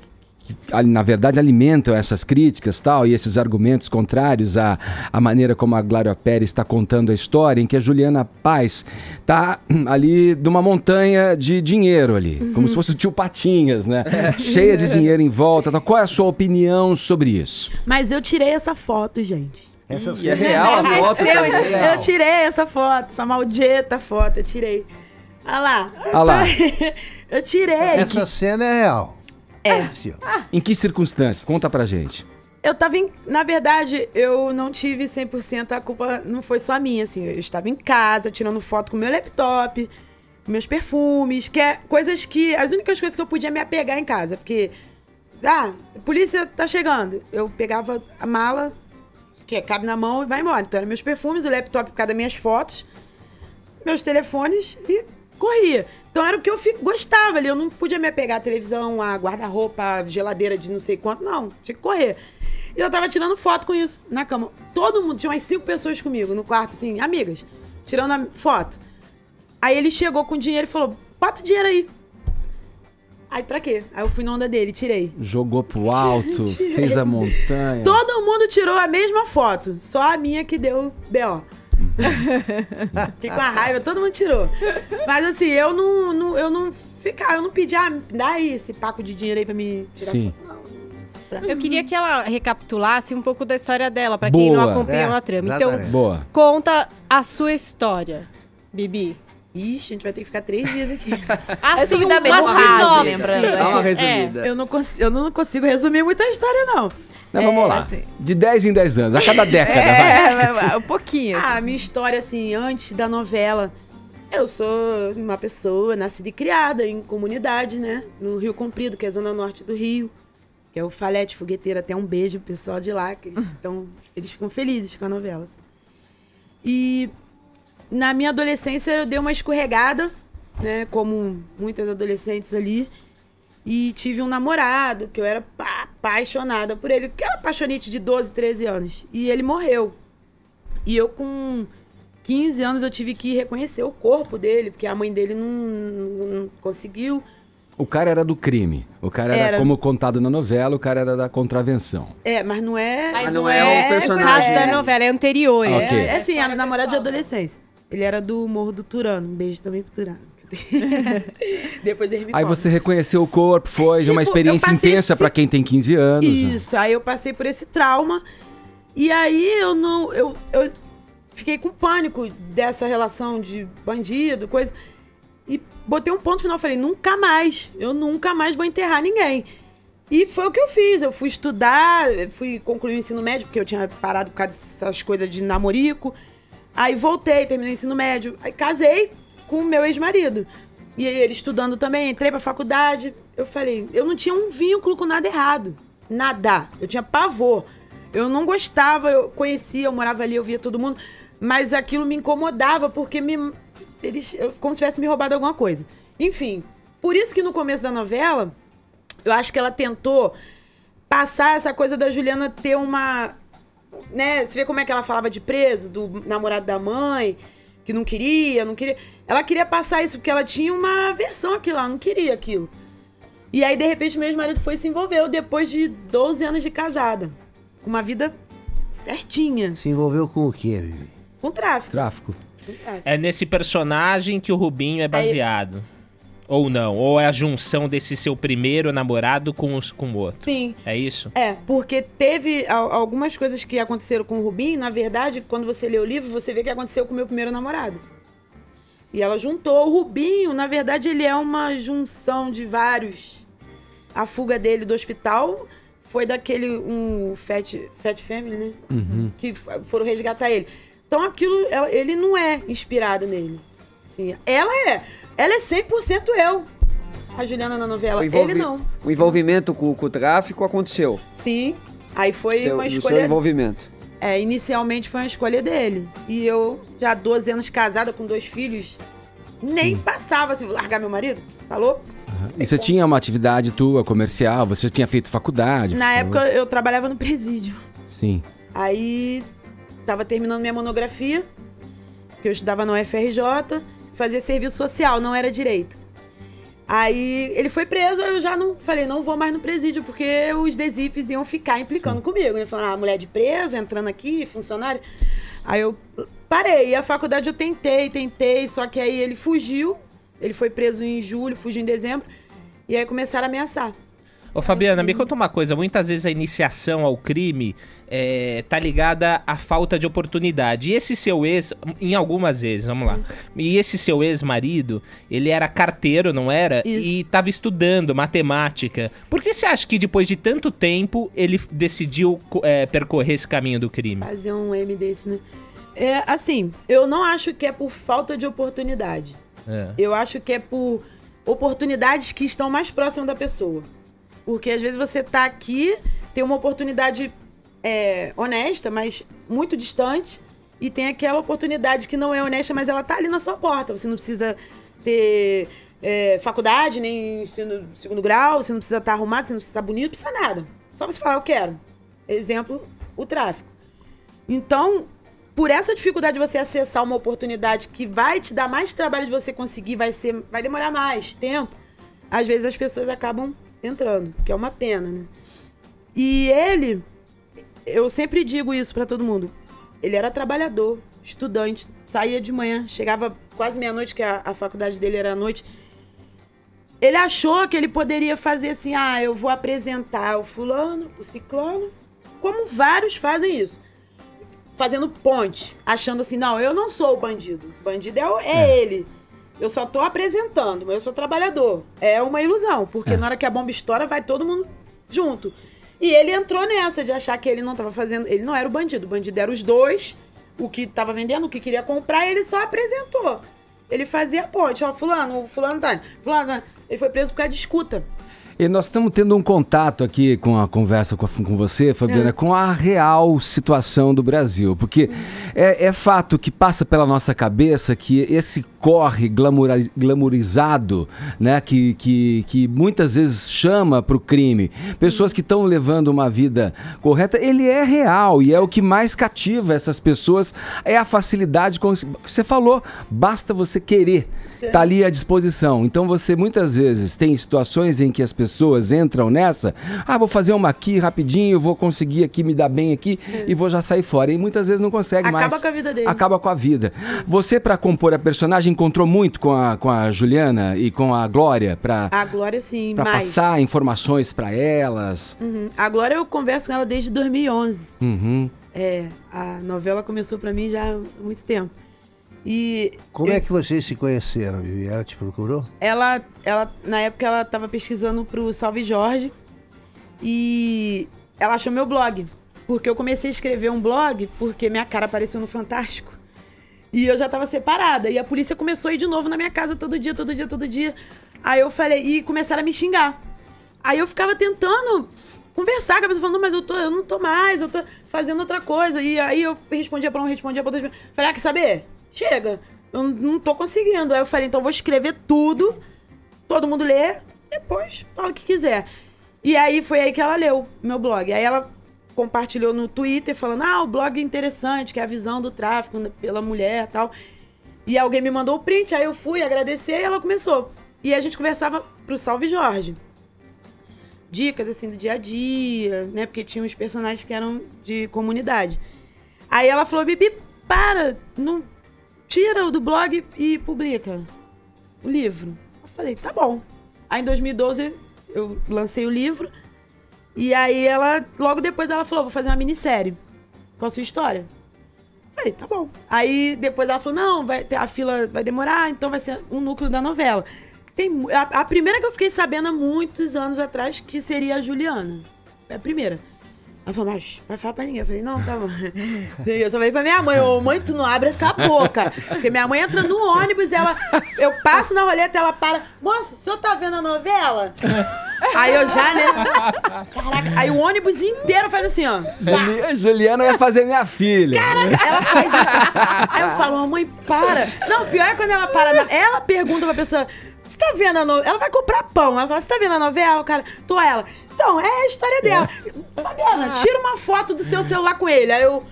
na verdade alimentam essas críticas e esses argumentos contrários à maneira como a Glória Pérez está contando a história, em que a Juliana Paz está ali numa montanha de dinheiro ali, como se fosse o tio Patinhas, né? Cheia de dinheiro em volta. Qual é a sua opinião sobre isso? Mas eu tirei essa foto, gente. Essa é real a foto? Eu tirei essa foto, essa maldita foto, eu tirei. Olha lá. Eu tirei. Essa cena é real. Em que circunstância? Conta pra gente. Eu tava na verdade, eu não tive 100%, a culpa não foi só minha, assim. Eu estava em casa, tirando foto com meu laptop, meus perfumes, que é coisas que... As únicas coisas que eu podia me apegar em casa, porque... a polícia tá chegando. Eu pegava a mala, que cabe na mão, e vai embora. Então, eram meus perfumes, o laptop por causa das minhas fotos, meus telefones e corria. Então, era o que eu gostava ali. Eu não podia me apegar à televisão, a guarda-roupa, a geladeira de não sei quanto, não. Tinha que correr. E eu tava tirando foto com isso na cama. Todo mundo, tinha umas 5 pessoas comigo no quarto, assim, amigas, tirando a foto. Aí ele chegou com dinheiro e falou, bota o dinheiro aí. Aí pra quê? Aí eu fui na onda dele, tirei. Jogou pro alto, fez a montanha. Todo mundo tirou a mesma foto, só a minha que deu B.O. Fiquei com a raiva, todo mundo tirou. Mas assim, eu não pedi, dá aí esse paco de dinheiro aí pra me tirar Sim. foto. Eu queria que ela recapitulasse um pouco da história dela, pra quem não acompanha a trama. Então, conta a sua história, Bibi. Ixi, a gente vai ter que ficar 3 dias aqui. Assim, uma sinopse, lembrando. Dá uma resumida. Eu não consigo resumir muita história, não. Não, vamos lá. Assim. De 10 em 10 anos, a cada década, vai. Um pouquinho. A minha história, assim, antes da novela, eu sou uma pessoa nascida e criada em comunidade, né? No Rio Comprido, que é a zona norte do Rio. Que é o Falete Fogueteiro, até um beijo pro pessoal de lá, que eles ficam felizes com a novela. Assim. E na minha adolescência eu dei uma escorregada, né, como muitas adolescentes ali, e tive um namorado, que eu era apaixonada por ele, que era apaixonite de 12, 13 anos, e ele morreu. E eu com 15 anos eu tive que reconhecer o corpo dele, porque a mãe dele não conseguiu. O cara era do crime. O cara era, como contado na novela, o cara era da contravenção. Mas não é... Mas não é o personagem da novela, é anterior. Okay. É sim, a namorada de adolescência. Ele era do Morro do Turano. Um beijo também pro Turano. Depois ele me Aí conta. você reconheceu o corpo, foi uma experiência intensa pra quem tem 15 anos. Isso, aí eu passei por esse trauma. E aí eu fiquei com pânico dessa relação de bandido, coisa... E botei um ponto final, falei, eu nunca mais vou enterrar ninguém. E foi o que eu fiz, eu fui estudar, fui concluir o ensino médio, porque eu tinha parado por causa dessas coisas de namorico. Aí voltei, terminei o ensino médio, aí casei com o meu ex-marido. E ele estudando também, entrei pra faculdade. Eu falei, eu não tinha um vínculo com nada errado, nada. Eu tinha pavor, eu não gostava, eu conhecia, eu morava ali, eu via todo mundo. Mas aquilo me incomodava, porque como se tivesse me roubado alguma coisa. Enfim, por isso que no começo da novela, eu acho que ela tentou passar essa coisa da Juliana ter uma... Né, você vê como é que ela falava de preso, do namorado da mãe, que não queria. Ela queria passar isso, porque ela tinha uma aversão àquilo, ela não queria aquilo. E aí, de repente, meu ex-marido foi e se envolveu depois de 12 anos de casada. Com uma vida certinha. Se envolveu com o quê, Vivi? Com tráfico. Tráfico. É nesse personagem que o Rubinho é baseado. Ou não? Ou é a junção desse seu primeiro namorado com o outro? Sim. É isso? Porque teve algumas coisas que aconteceram com o Rubinho. Na verdade, quando você lê o livro, você vê que aconteceu com o meu primeiro namorado. E ela juntou. O Rubinho, na verdade, ele é uma junção de vários. A fuga dele do hospital foi daquele Fat Family, né? Uhum. Que foram resgatar ele. Então aquilo, ele não é inspirado nele. Assim, ela é 100% eu, a Juliana na novela. Ele não. O envolvimento com o tráfico aconteceu. Sim, aí foi uma escolha... O seu envolvimento. Inicialmente foi uma escolha dele. E eu, já 12 anos casada, com 2 filhos, nem passava assim, vou largar meu marido, falou? E você tinha uma atividade tua, comercial, você tinha feito faculdade? Na época eu trabalhava no presídio. Sim. Aí... Tava terminando minha monografia, que eu estudava na UFRJ, fazia serviço social, não era direito. Aí ele foi preso, eu já não vou mais no presídio, porque os DESIPs iam ficar implicando comigo. Ele falou, mulher de preso, entrando aqui, funcionário. Aí eu parei, e a faculdade eu tentei, só que aí ele fugiu, ele foi preso em julho, fugiu em dezembro, e aí começaram a ameaçar. Ô, Fabiana, me conta uma coisa. Muitas vezes a iniciação ao crime tá ligada à falta de oportunidade. E esse seu ex, em algumas vezes, vamos lá. E esse seu ex-marido, ele era carteiro, não era? Isso. E estava estudando matemática. Por que você acha que depois de tanto tempo ele decidiu percorrer esse caminho do crime? Fazer um M desse, né? Assim, eu não acho que é por falta de oportunidade. Eu acho que é por oportunidades que estão mais próximas da pessoa. Porque às vezes você tá aqui, tem uma oportunidade honesta, mas muito distante, e tem aquela oportunidade que não é honesta, mas ela tá ali na sua porta. Você não precisa ter faculdade, nem ensino segundo grau, você não precisa estar arrumado, você não precisa estar bonito, não precisa nada. Só você falar, eu quero. Exemplo, o tráfico. Então, por essa dificuldade de você acessar uma oportunidade que vai te dar mais trabalho de você conseguir, vai demorar mais tempo, às vezes as pessoas acabam entrando, que é uma pena, né? E ele, eu sempre digo isso pra todo mundo, ele era trabalhador, estudante, saía de manhã, chegava quase meia-noite, que a faculdade dele era à noite. Ele achou que ele poderia fazer assim, eu vou apresentar o fulano, o ciclano, como vários fazem isso. Fazendo ponte, achando assim, não, eu não sou o bandido. O bandido é ele. Eu só tô apresentando, mas eu sou trabalhador. É uma ilusão, porque na hora que a bomba estoura, vai todo mundo junto. E ele entrou nessa de achar que ele não tava fazendo... Ele não era o bandido eram os dois, o que tava vendendo, o que queria comprar, ele só apresentou. Ele fazia a ponte, fulano tá... Ele foi preso por causa de escuta. E nós estamos tendo um contato aqui com a conversa com você, Fabiana, com a real situação do Brasil. Porque é fato que passa pela nossa cabeça que esse corre glamourizado, né, que muitas vezes chama para o crime, pessoas que estão levando uma vida correta, ele é real e é o que mais cativa essas pessoas, é a facilidade, como você falou, basta você querer. Tá ali à disposição. Então você muitas vezes tem situações em que as pessoas entram nessa, vou fazer uma aqui rapidinho, vou conseguir aqui me dar bem aqui e vou já sair fora. E muitas vezes não consegue mais. Acaba com a vida dele. Acaba com a vida. Você, para compor a personagem, encontrou muito com a Juliana e com a Glória? A Glória, sim, pra mais. Passar informações para elas? A Glória eu converso com ela desde 2011. A novela começou para mim já há muito tempo. E como é que vocês se conheceram, Vivi? Ela te procurou? Ela, na época, ela estava pesquisando pro Salve Jorge e ela achou meu blog. Porque eu comecei a escrever um blog porque minha cara apareceu no Fantástico. E eu já estava separada. E a polícia começou a ir de novo na minha casa todo dia. Aí eu falei, e começaram a me xingar. Aí eu ficava tentando conversar com a pessoa, falando, mas eu não tô mais, eu tô fazendo outra coisa. E aí eu respondia pra um, respondia pra outro. Falei, quer saber? Chega, eu não tô conseguindo. Aí eu falei, então eu vou escrever tudo, todo mundo lê, depois fala o que quiser. E aí foi aí que ela leu meu blog. Aí ela compartilhou no Twitter falando, o blog é interessante, que é a visão do tráfico pela mulher e tal. E alguém me mandou o print, aí eu fui agradecer e ela começou. E a gente conversava pro Salve Jorge. Dicas, assim, do dia a dia, né? Porque tinha uns personagens que eram de comunidade. Aí ela falou, Bibi, não... Tira o do blog e publica o livro. Eu falei, tá bom. Aí em 2012 eu lancei o livro. E aí logo depois ela falou, vou fazer uma minissérie com a sua história. Eu falei, tá bom. Aí depois ela falou, não, a fila vai demorar, então vai ser um núcleo da novela. A primeira que eu fiquei sabendo há muitos anos atrás, que seria a Juliana. É a primeira. Ela falou, mas vai falar pra ninguém. Eu falei, não, tá bom. Eu só falei pra minha mãe, mãe, tu não abre essa boca. Porque minha mãe entra no ônibus, eu passo na roleta, ela para, moço, o senhor tá vendo a novela? Aí eu já, né? Caraca, aí o ônibus inteiro faz assim, ó. Juliana ia fazer minha filha. Caraca, ela faz isso. Aí eu falo, mamãe, para. Não, pior é quando ela para, ela pergunta pra pessoa, você tá vendo a novela? Ela vai comprar pão. Ela fala, você tá vendo a novela? O cara, tô ela. Então, é a história dela. Fabiana, tira uma foto do seu celular com ele. Aí eu,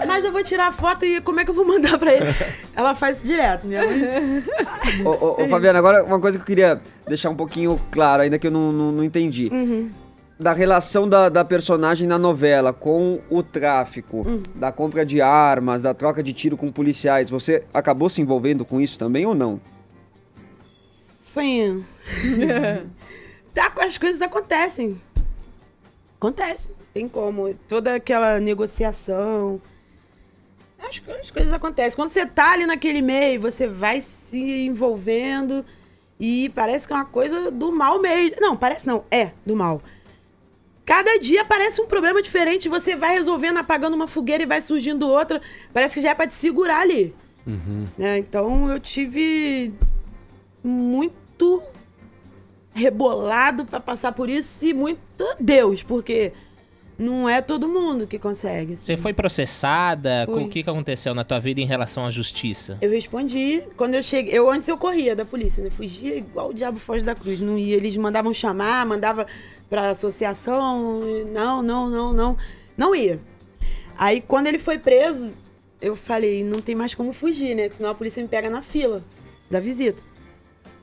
mas eu vou tirar a foto e como é que eu vou mandar pra ele? Ela faz isso direto, minha mãe. Ô, Fabiana, agora uma coisa que eu queria deixar um pouquinho claro, ainda que eu não entendi. Da relação da personagem na novela com o tráfico, da compra de armas, da troca de tiro com policiais. Você acabou se envolvendo com isso também ou não? Sim. as coisas acontecem. Acontece. Tem como. Toda aquela negociação. As coisas acontecem. Quando você tá ali naquele meio, você vai se envolvendo e parece que é uma coisa do mal mesmo. Não, parece não. É do mal. Cada dia aparece um problema diferente. Você vai resolvendo, apagando uma fogueira e vai surgindo outra. Parece que já é pra te segurar ali. Né? Então eu tive muito rebolado pra passar por isso e muito Deus, porque não é todo mundo que consegue. Assim. Você foi processada? O que aconteceu na tua vida em relação à justiça? Eu respondi. Quando eu cheguei... Antes eu corria da polícia, né? Fugia igual o diabo foge da cruz. Não ia. Eles mandavam chamar, mandava pra associação. Não ia. Aí, quando ele foi preso, eu falei, não tem mais como fugir, né? Porque senão a polícia me pega na fila da visita.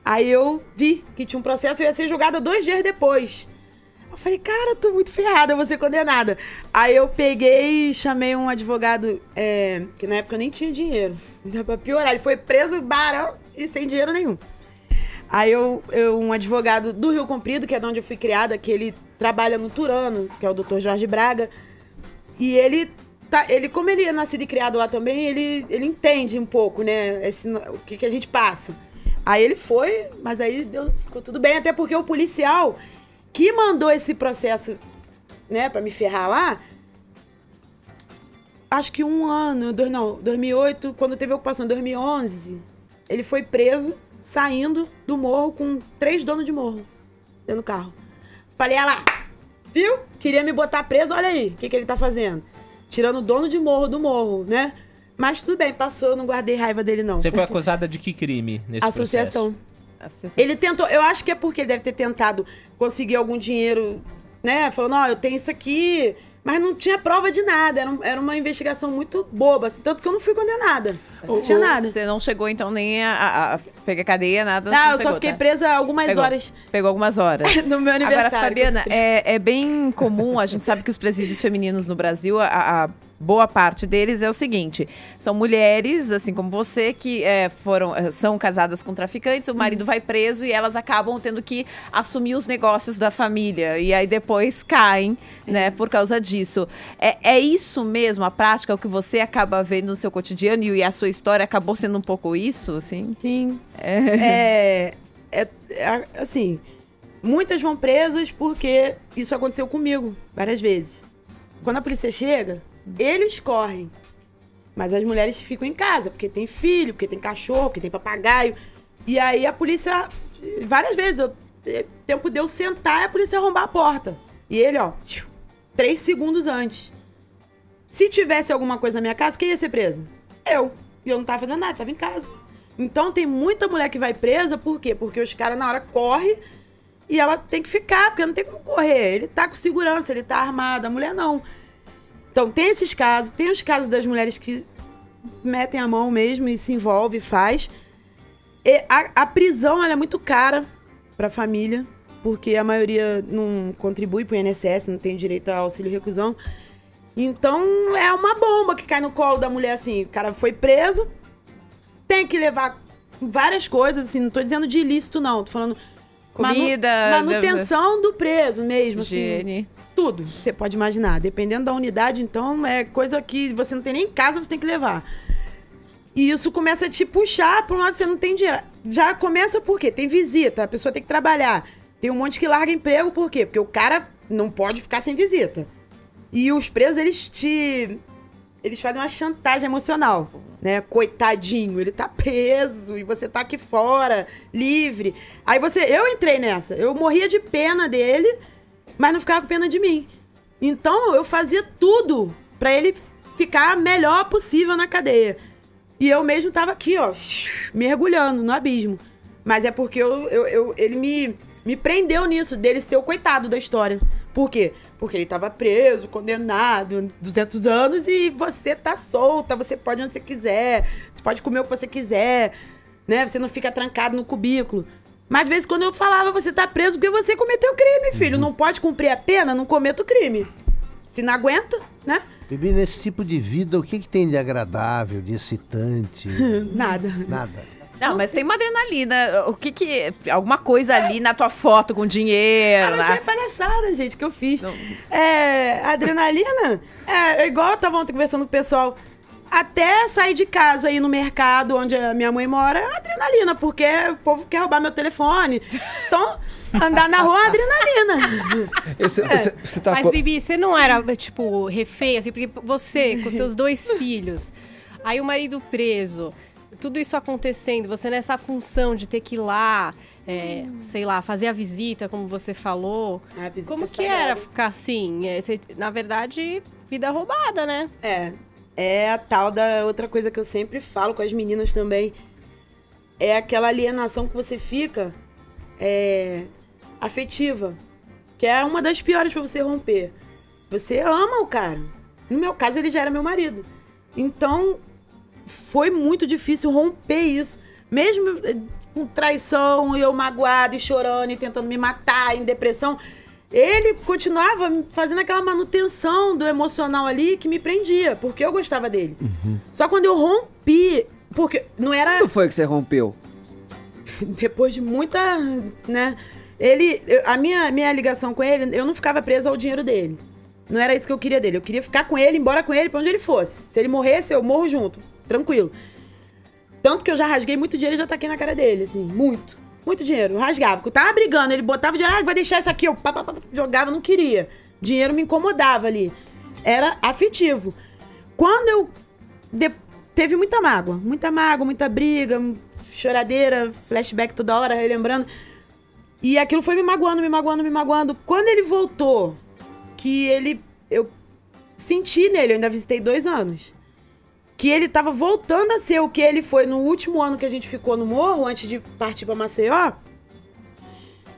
Aí eu vi que tinha um processo e eu ia ser julgada 2 dias depois. Eu falei, cara, eu tô muito ferrada, eu vou ser condenada. Aí eu peguei e chamei um advogado, que na época eu nem tinha dinheiro. Dá pra piorar, ele foi preso, barão, e sem dinheiro nenhum. Aí um advogado do Rio Comprido, que é de onde eu fui criada, que ele trabalha no Turano, que é o Dr. Jorge Braga. E ele, como ele é nascido e criado lá também, ele entende um pouco, né, o que a gente passa. Aí ele foi, mas aí ficou tudo bem, até porque o policial que mandou esse processo, né, pra me ferrar lá, acho que 2008, quando teve a ocupação, 2011, ele foi preso, saindo do morro com 3 donos de morro dentro do carro. Falei, lá, viu? Queria me botar preso, olha aí, o que ele tá fazendo? Tirando o dono de morro do morro, né? Mas tudo bem, passou, eu não guardei raiva dele, não. Você foi acusada de que crime nesse associação. Processo? Ele tentou, eu acho que é porque ele deve ter tentado conseguir algum dinheiro, né? Falando, eu tenho isso aqui, mas não tinha prova de nada. Era uma investigação muito boba, assim, tanto que eu não fui condenada. Não tinha nada. Você não chegou, então, nem a pegar cadeia, nada? Não, eu só fiquei presa algumas horas. Pegou algumas horas. No meu aniversário. Agora, Fabiana, é bem comum, a gente sabe que os presídios femininos no Brasil, a boa parte deles é o seguinte, são mulheres, assim como você, que são casadas com traficantes, o marido vai preso e elas acabam tendo que assumir os negócios da família, e aí depois caem, né, por causa disso. É isso mesmo, a prática, o que você acaba vendo no seu cotidiano, e a sua história acabou sendo um pouco isso, assim? Sim. Assim, muitas vão presas porque isso aconteceu comigo várias vezes. Quando a polícia chega, eles correm, mas as mulheres ficam em casa, porque tem filho, porque tem cachorro, porque tem papagaio. E aí a polícia, várias vezes, tempo de eu sentar e a polícia arrombar a porta. E ele, 3 segundos antes. Se tivesse alguma coisa na minha casa, quem ia ser presa? Eu. E eu não tava fazendo nada, tava em casa. Então tem muita mulher que vai presa, por quê? Porque os caras na hora correm e ela tem que ficar, porque não tem como correr. Ele tá com segurança, ele tá armado, a mulher não. Então, tem esses casos, tem os casos das mulheres que metem a mão mesmo e se envolve e faz. E a prisão, ela é muito cara pra família, porque a maioria não contribui pro INSS, não tem direito a auxílio reclusão. Então, é uma bomba que cai no colo da mulher, assim. O cara foi preso, tem que levar várias coisas, assim, não tô dizendo de ilícito, não. Tô falando comida, manutenção do preso mesmo, higiene. Assim. Tudo, você pode imaginar. Dependendo da unidade, então, é coisa que você não tem nem em casa, você tem que levar. E isso começa a te puxar para um lado que você não tem dinheiro. Já começa por quê? Tem visita, a pessoa tem que trabalhar. Tem um monte que larga emprego, por quê? Porque o cara não pode ficar sem visita. E os presos, eles fazem uma chantagem emocional, né? Coitadinho, ele tá preso e você tá aqui fora, livre. Aí eu entrei nessa, eu morria de pena dele, mas não ficava com pena de mim. Então, eu fazia tudo pra ele ficar melhor possível na cadeia. E eu mesmo tava aqui, mergulhando no abismo. Mas é porque ele me prendeu nisso, dele ser o coitado da história. Por quê? Porque ele tava preso, condenado, 200 anos, e você tá solta, você pode onde você quiser, você pode comer o que você quiser, né? Você não fica trancado no cubículo. Mas de vez em quando eu falava, você tá preso porque você cometeu crime, filho. Não pode cumprir a pena, não cometa o crime. Se não aguenta, né? Bibi, nesse tipo de vida, o que tem de agradável, de excitante? Nada. Nada. Não, mas tem uma adrenalina. O que alguma coisa ali na tua foto com dinheiro. Mas é palhaçada, gente, que eu fiz. A adrenalina é igual eu tava ontem conversando com o pessoal. Até sair de casa e ir no mercado onde a minha mãe mora é adrenalina, porque o povo quer roubar meu telefone. Então, andar na rua é adrenalina. Mas, Bibi, você não era, tipo, refém, assim, porque você, com seus 2 filhos, aí o marido preso, tudo isso acontecendo, você nessa função de ter que ir lá, sei lá, fazer a visita, como você falou. Como que era ficar assim? Na verdade, vida roubada, né? É a tal da outra coisa que eu sempre falo com as meninas também. É aquela alienação que você fica afetiva. Que é uma das piores pra você romper. Você ama o cara. No meu caso, ele já era meu marido. Então, foi muito difícil romper isso. Mesmo com traição, eu magoada e chorando e tentando me matar, em depressão... Ele continuava fazendo aquela manutenção do emocional ali que me prendia, porque eu gostava dele. Só quando eu rompi, porque não era... Quando foi que você rompeu? Depois de muita, né? A minha ligação com ele, eu não ficava presa ao dinheiro dele. Não era isso que eu queria dele. Eu queria ficar com ele, embora com ele, pra onde ele fosse. Se ele morresse, eu morro junto. Tranquilo. Tanto que eu já rasguei muito dinheiro e já taquei na cara dele, assim, muito. Muito dinheiro, eu rasgava. Porque eu tava brigando, ele botava dinheiro, vai deixar isso aqui, eu jogava, não queria. Dinheiro me incomodava ali. Era afetivo. Quando eu... Teve muita mágoa, muita briga, choradeira, flashback toda hora, relembrando. E aquilo foi me magoando. Quando ele voltou, eu senti nele, eu ainda visitei 2 anos. Que ele tava voltando a ser o que ele foi no último ano que a gente ficou no morro, antes de partir pra Maceió.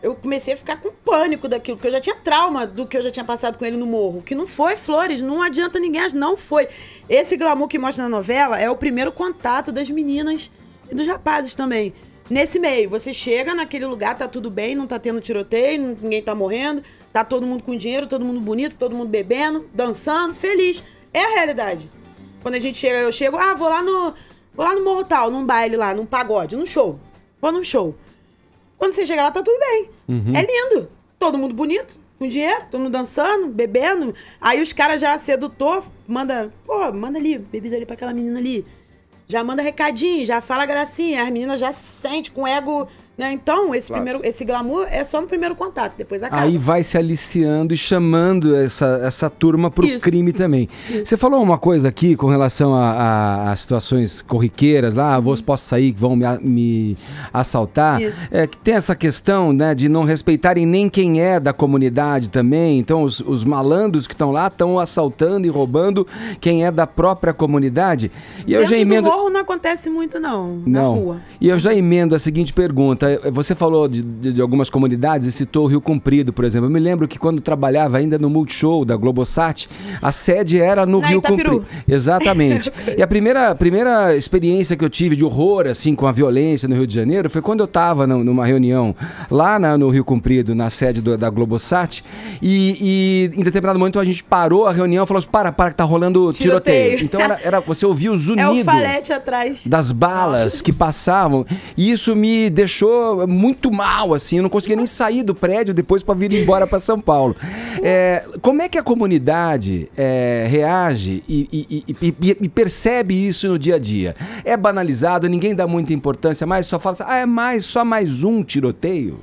Eu comecei a ficar com pânico daquilo, porque eu já tinha trauma do que eu já tinha passado com ele no morro. Que não foi flores, não adianta ninguém, não foi. Esse glamour que mostra na novela é o primeiro contato das meninas e dos rapazes também. Nesse meio, você chega naquele lugar, tá tudo bem, não tá tendo tiroteio, ninguém tá morrendo, tá todo mundo com dinheiro, todo mundo bonito, todo mundo bebendo, dançando, feliz. É a realidade. Quando a gente chega, eu chego, vou lá no Morro Tal, num baile lá, num pagode, num show. Vou num show. Quando você chega lá, tá tudo bem. É lindo. Todo mundo bonito, com dinheiro, todo mundo dançando, bebendo. Aí os caras já sedutor, manda ali, bebida ali pra aquela menina ali. Já manda recadinho, já fala gracinha. As meninas já sentem com ego, né? Então, esse glamour é só no primeiro contato, depois acaba. Aí vai se aliciando e chamando essa turma pro crime também. Você falou uma coisa aqui com relação a situações corriqueiras lá, posso sair que vão me assaltar. Que tem essa questão, né, de não respeitarem nem quem é da comunidade também. Então, os malandros que estão lá estão assaltando e roubando quem é da própria comunidade. E eu já emendo... No morro não acontece muito, não, na rua. E eu já emendo a seguinte pergunta. Você falou de algumas comunidades e citou o Rio Comprido, por exemplo. Eu me lembro que quando trabalhava ainda no Multishow da Globosat, a sede era no Rio Comprido. Exatamente. E a primeira experiência que eu tive de horror, assim, com a violência no Rio de Janeiro, foi quando eu estava numa reunião lá no Rio Comprido, na sede da Globosat, e em determinado momento a gente parou a reunião e falou assim, para que tá rolando tiroteio. Então você ouvia o zunido atrás das balas que passavam, e isso me deixou muito mal, assim, eu não conseguia nem sair do prédio depois para vir embora para São Paulo. Como é que a comunidade reage e percebe isso no dia a dia? É banalizado, ninguém dá muita importância, mas só fala assim, só mais um tiroteio?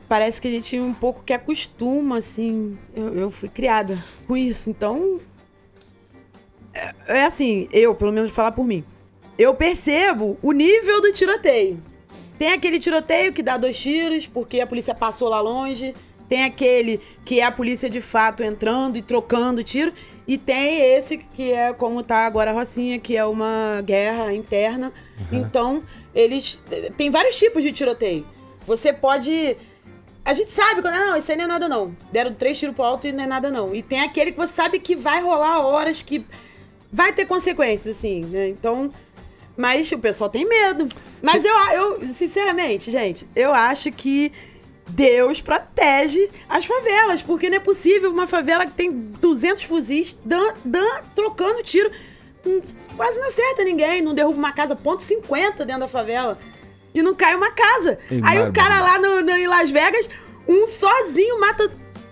Parece que a gente um pouco que acostuma, assim, eu fui criada com isso, então... assim, eu, pelo menos, falar por mim. Eu percebo o nível do tiroteio. Tem aquele tiroteio que dá 2 tiros, porque a polícia passou lá longe. Tem aquele que é a polícia de fato entrando e trocando tiro. E tem esse que é como tá agora a Rocinha, que é uma guerra interna. Então, tem vários tipos de tiroteio. Você pode... A gente sabe quando... Não, isso aí não é nada não. Deram 3 tiros pro alto e não é nada não. E tem aquele que você sabe que vai rolar horas, que vai ter consequências, assim, né? Então... Mas o pessoal tem medo. Mas eu, sinceramente, gente, eu acho que Deus protege as favelas. Porque não é possível uma favela que tem 200 fuzis trocando tiro. quase não acerta ninguém, não derruba uma casa, .50 dentro da favela. E não cai uma casa. Aí o cara lá em Las Vegas, um sozinho mata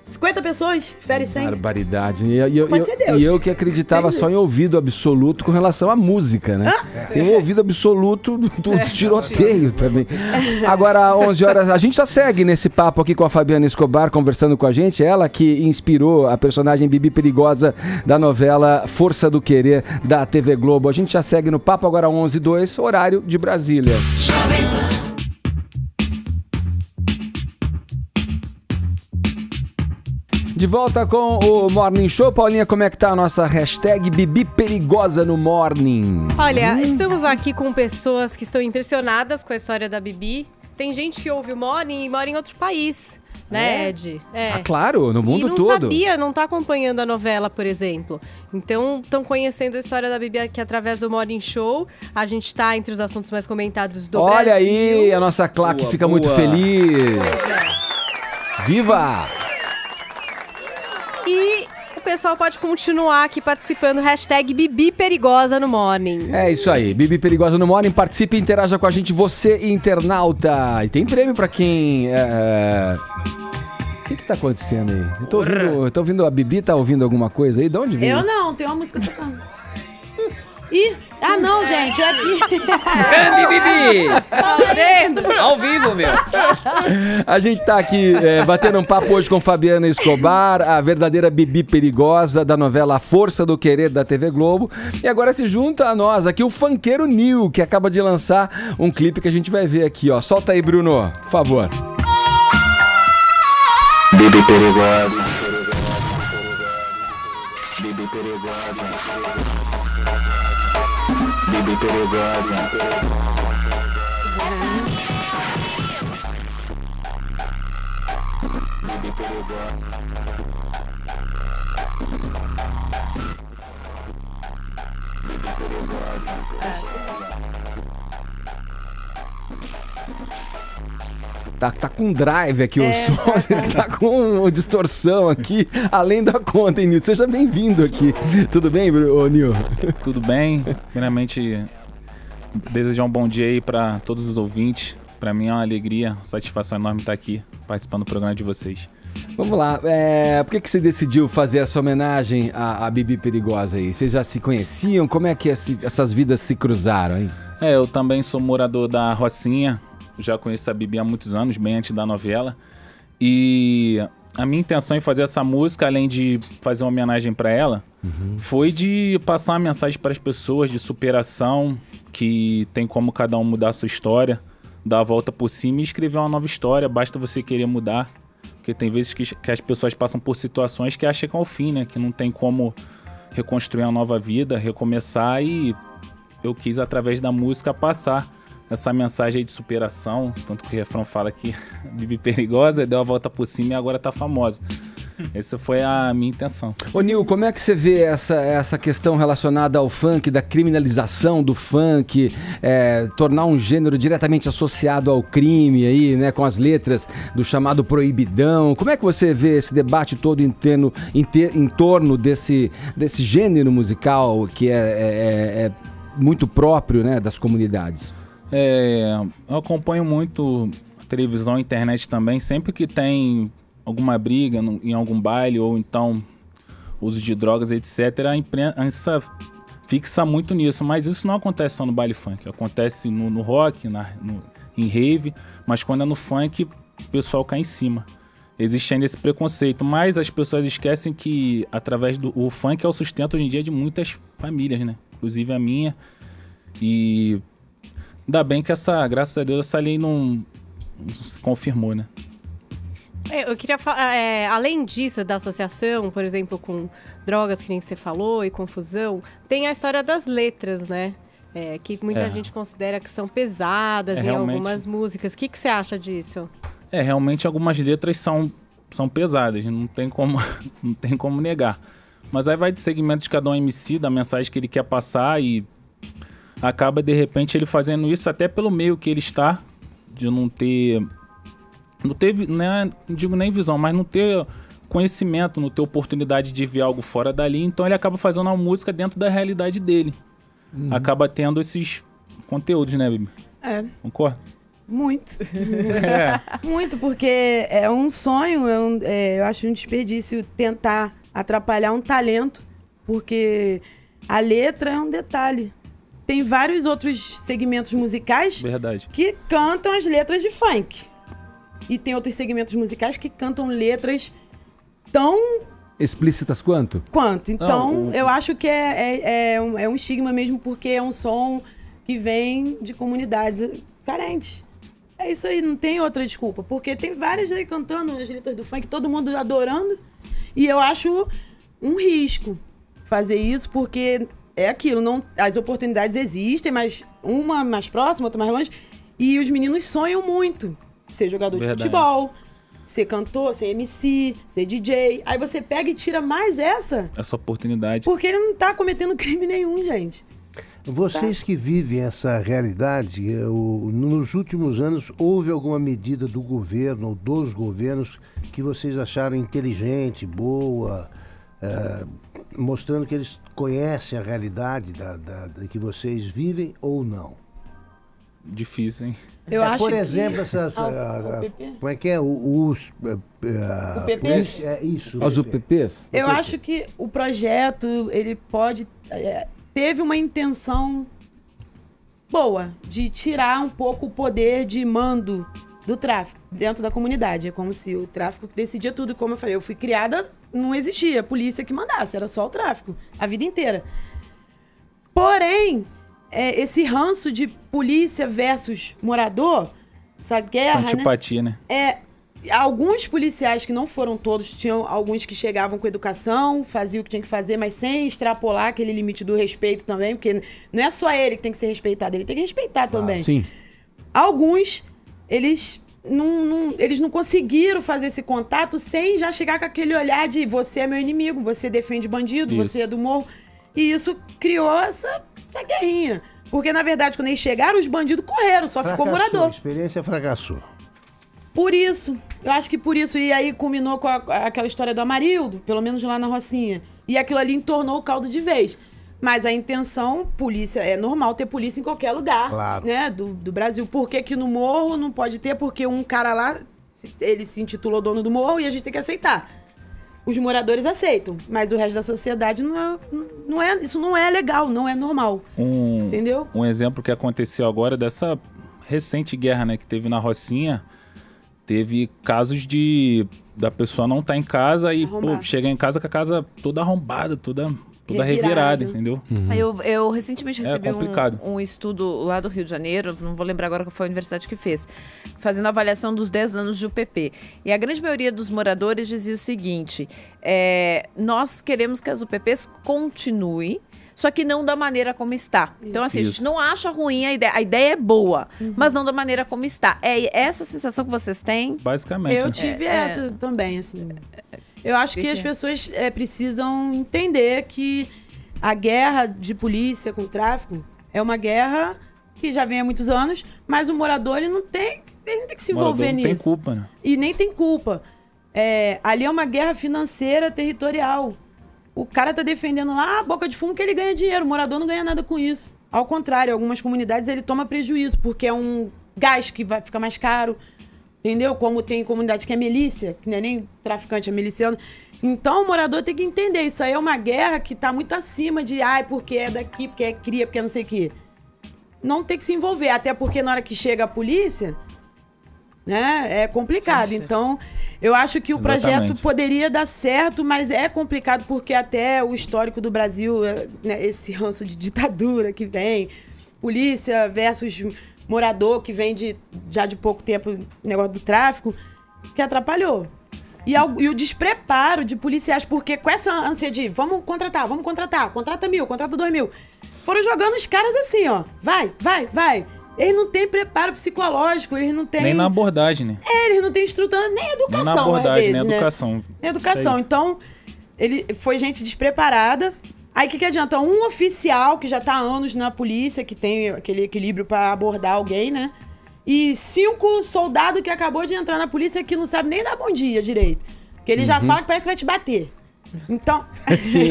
50 pessoas, fere 100. Barbaridade. Pode ser Deus. E eu que acreditava só em ouvido absoluto com relação à música, né? Tem um ouvido absoluto do tiroteio também. Agora, 11 horas, a gente já segue nesse papo aqui com a Fabiana Escobar, conversando com a gente. Ela que inspirou a personagem Bibi Perigosa da novela Força do Querer, da TV Globo. A gente já segue no papo, agora 11h02, horário de Brasília. De volta com o Morning Show. Paulinha, como é que tá a nossa hashtag Bibi Perigosa no Morning? Olha, estamos aqui com pessoas que estão impressionadas com a história da Bibi. Tem gente que ouve o Morning e mora em outro país, né, Ed? Claro, no mundo todo. E não sabia, não tá acompanhando a novela, por exemplo. Então, estão conhecendo a história da Bibi aqui através do Morning Show. A gente tá entre os assuntos mais comentados do Brasil. Olha aí, a nossa claque fica muito feliz. Viva! E o pessoal pode continuar aqui participando, hashtag Bibi Perigosa no Morning. É isso aí, Bibi Perigosa no Morning, participe e interaja com a gente, você internauta. E tem prêmio pra quem... O que tá acontecendo aí? Eu tô ouvindo, a Bibi tá ouvindo alguma coisa aí? De onde vem? Eu não, tem uma música tocando. Não, gente, é aqui. Grande Bibi! Tá vendo? Ao vivo, meu. A gente tá aqui batendo um papo hoje com Fabiana Escobar, a verdadeira Bibi Perigosa da novela Força do Querer da TV Globo. E agora se junta a nós aqui o funkeiro Nil, que acaba de lançar um clipe que a gente vai ver aqui, ó. Solta aí, Bruno, por favor. Bibi Perigosa. Bibi Perigosa. Bibi Perigosa. Bibi Perigosa. Bibi Perigosa. Tá com drive aqui o som, tá com distorção aqui, além da conta, hein, Nil? Seja bem-vindo aqui. Tudo bem, Nil? Tudo bem. Primeiramente, desejar um bom dia aí para todos os ouvintes. Para mim é uma alegria, satisfação enorme estar aqui participando do programa de vocês. Vamos lá, por que você decidiu fazer essa homenagem à Bibi Perigosa aí? Vocês já se conheciam? Como é que essas vidas se cruzaram, hein? Eu também sou morador da Rocinha. Já conheço a Bibi há muitos anos, bem antes da novela. E a minha intenção em fazer essa música, além de fazer uma homenagem para ela, foi de passar uma mensagem para as pessoas de superação, que tem como cada um mudar a sua história, dar a volta por cima e escrever uma nova história. Basta você querer mudar, porque tem vezes que as pessoas passam por situações que acham que é o fim, né? Que não tem como reconstruir uma nova vida, recomeçar, e eu quis, através da música, passar essa mensagem aí de superação, tanto que o refrão fala que Bibi Perigosa deu a volta por cima e agora tá famosa. Essa foi a minha intenção. Ô Nil, como é que você vê essa questão relacionada ao funk, da criminalização do funk, tornar um gênero diretamente associado ao crime aí, né, com as letras do chamado proibidão? Como é que você vê esse debate todo em torno desse gênero musical que é muito próprio, né, das comunidades? Eu acompanho muito a televisão e a internet também. Sempre que tem alguma briga em algum baile ou então uso de drogas, etc., a imprensa fixa muito nisso. Mas isso não acontece só no baile funk. Acontece no rock, em rave, mas quando é no funk, o pessoal cai em cima. Existe ainda esse preconceito, mas as pessoas esquecem que através o funk é o sustento hoje em dia de muitas famílias, né? Inclusive a minha. E ainda bem que graças a Deus, essa lei não se confirmou, né? Eu queria falar, além disso, da associação, por exemplo, com drogas, que nem você falou, e confusão, tem a história das letras, né? Que muita gente considera que são pesadas em algumas músicas. O que você acha disso? Realmente algumas letras são pesadas, não tem como negar. Mas aí vai de segmento de cada um MC, da mensagem que ele quer passar, e acaba, de repente, ele fazendo isso até pelo meio que ele está, de não teve, não digo nem visão, mas não ter conhecimento, não ter oportunidade de ver algo fora dali, então ele acaba fazendo uma música dentro da realidade dele. Acaba tendo esses conteúdos, né, Bibi? É. Concorda? Muito. Muito, porque é um sonho, eu acho um desperdício tentar atrapalhar um talento, porque a letra é um detalhe. Tem vários outros segmentos musicais que cantam as letras de funk. E tem outros segmentos musicais que cantam letras tão... explícitas quanto? Então, eu acho que é um estigma mesmo, porque é um som que vem de comunidades carentes. É isso aí, não tem outra desculpa. Porque tem várias aí cantando as letras do funk, todo mundo adorando. E eu acho um risco fazer isso, porque é aquilo, as oportunidades existem, mas uma mais próxima, outra mais longe. E os meninos sonham muito. Ser jogador de futebol, ser cantor, ser MC, ser DJ. Aí você pega e tira mais essa oportunidade. Porque ele não tá cometendo crime nenhum, gente. Vocês que vivem essa realidade, nos últimos anos, houve alguma medida do governo ou dos governos que vocês acharam inteligente, boa, mostrando que eles conhecem a realidade da que vocês vivem ou não? Difícil, hein? Eu acho por exemplo, como é que é? Os UPPs? Isso. Os UPPs? Eu acho que o projeto, ele pode... teve uma intenção boa de tirar um pouco o poder de mando do tráfico dentro da comunidade. É como se o tráfico decidia tudo. Como eu falei, eu fui criada, não existia polícia que mandasse, era só o tráfico, a vida inteira. Porém, esse ranço de polícia versus morador, essa guerra, essa antipatia, né? Alguns policiais, que não foram todos, tinham alguns que chegavam com educação, faziam o que tinha que fazer, mas sem extrapolar aquele limite do respeito também, porque não é só ele que tem que ser respeitado, ele tem que respeitar também. Sim. Alguns, eles não conseguiram fazer esse contato sem já chegar com aquele olhar de você é meu inimigo, você defende bandido, você é do morro. E isso criou essa guerrinha. Porque, na verdade, quando eles chegaram, os bandidos correram, só ficou morador. A experiência fracassou. Por isso, eu acho que por isso, e aí culminou com aquela história do Amarildo, pelo menos lá na Rocinha, e aquilo ali entornou o caldo de vez. Mas a intenção, polícia, é normal ter polícia em qualquer lugar, né, do Brasil. Por que que no morro não pode ter? Porque um cara lá, ele se intitulou dono do morro e a gente tem que aceitar. Os moradores aceitam, mas o resto da sociedade isso não é legal, não é normal, entendeu? Um exemplo que aconteceu agora dessa recente guerra, né, que teve na Rocinha. Teve casos da pessoa não estar em casa e chega em casa com a casa toda arrombada, toda revirada, entendeu? Eu recentemente recebi um estudo lá do Rio de Janeiro, não vou lembrar agora qual foi a universidade que fez, fazendo a avaliação dos 10 anos de UPP. E a grande maioria dos moradores dizia o seguinte, nós queremos que as UPPs continuem, só que não da maneira como está. Então, assim, a gente não acha ruim a ideia é boa, mas não da maneira como está. É essa sensação que vocês têm? Basicamente. Eu tive essa também, assim. Eu acho que as pessoas precisam entender que a guerra de polícia com o tráfico é uma guerra que já vem há muitos anos, mas o morador ele não tem que se envolver nisso. Não tem culpa, né? E nem tem culpa. Ali é uma guerra financeira territorial. O cara tá defendendo lá a boca de fumo que ele ganha dinheiro. O morador não ganha nada com isso. Ao contrário, algumas comunidades ele toma prejuízo, porque é um gás que vai ficar mais caro. Entendeu? Como tem comunidade que é milícia, que não é nem traficante, é miliciano. Então o morador tem que entender. Isso aí é uma guerra que tá muito acima de porque é daqui, porque é cria, porque é não sei o quê. Não tem que se envolver. Até porque na hora que chega a polícia, né, é complicado. Sim. Então, eu acho que o projeto poderia dar certo, mas é complicado porque até o histórico do Brasil, né, esse ranço de ditadura que vem, polícia versus morador que vem já de pouco tempo, negócio do tráfico, que atrapalhou. E o despreparo de policiais, porque com essa ânsia de vamos contratar, contrata 1.000, contrata 2.000, foram jogando os caras assim, ó, vai. Eles não têm preparo psicológico, eles não têm... Nem na abordagem, né? Eles não têm estrutura, nem educação, nem na abordagem, às vezes, nem educação. Né? Nem educação. Então, foi gente despreparada. Aí, o que adianta? Um oficial que já tá há anos na polícia, que tem aquele equilíbrio para abordar alguém, né? E 5 soldados que acabou de entrar na polícia que não sabe nem dar bom dia direito. Porque ele já fala que parece que vai te bater. Então... Sim.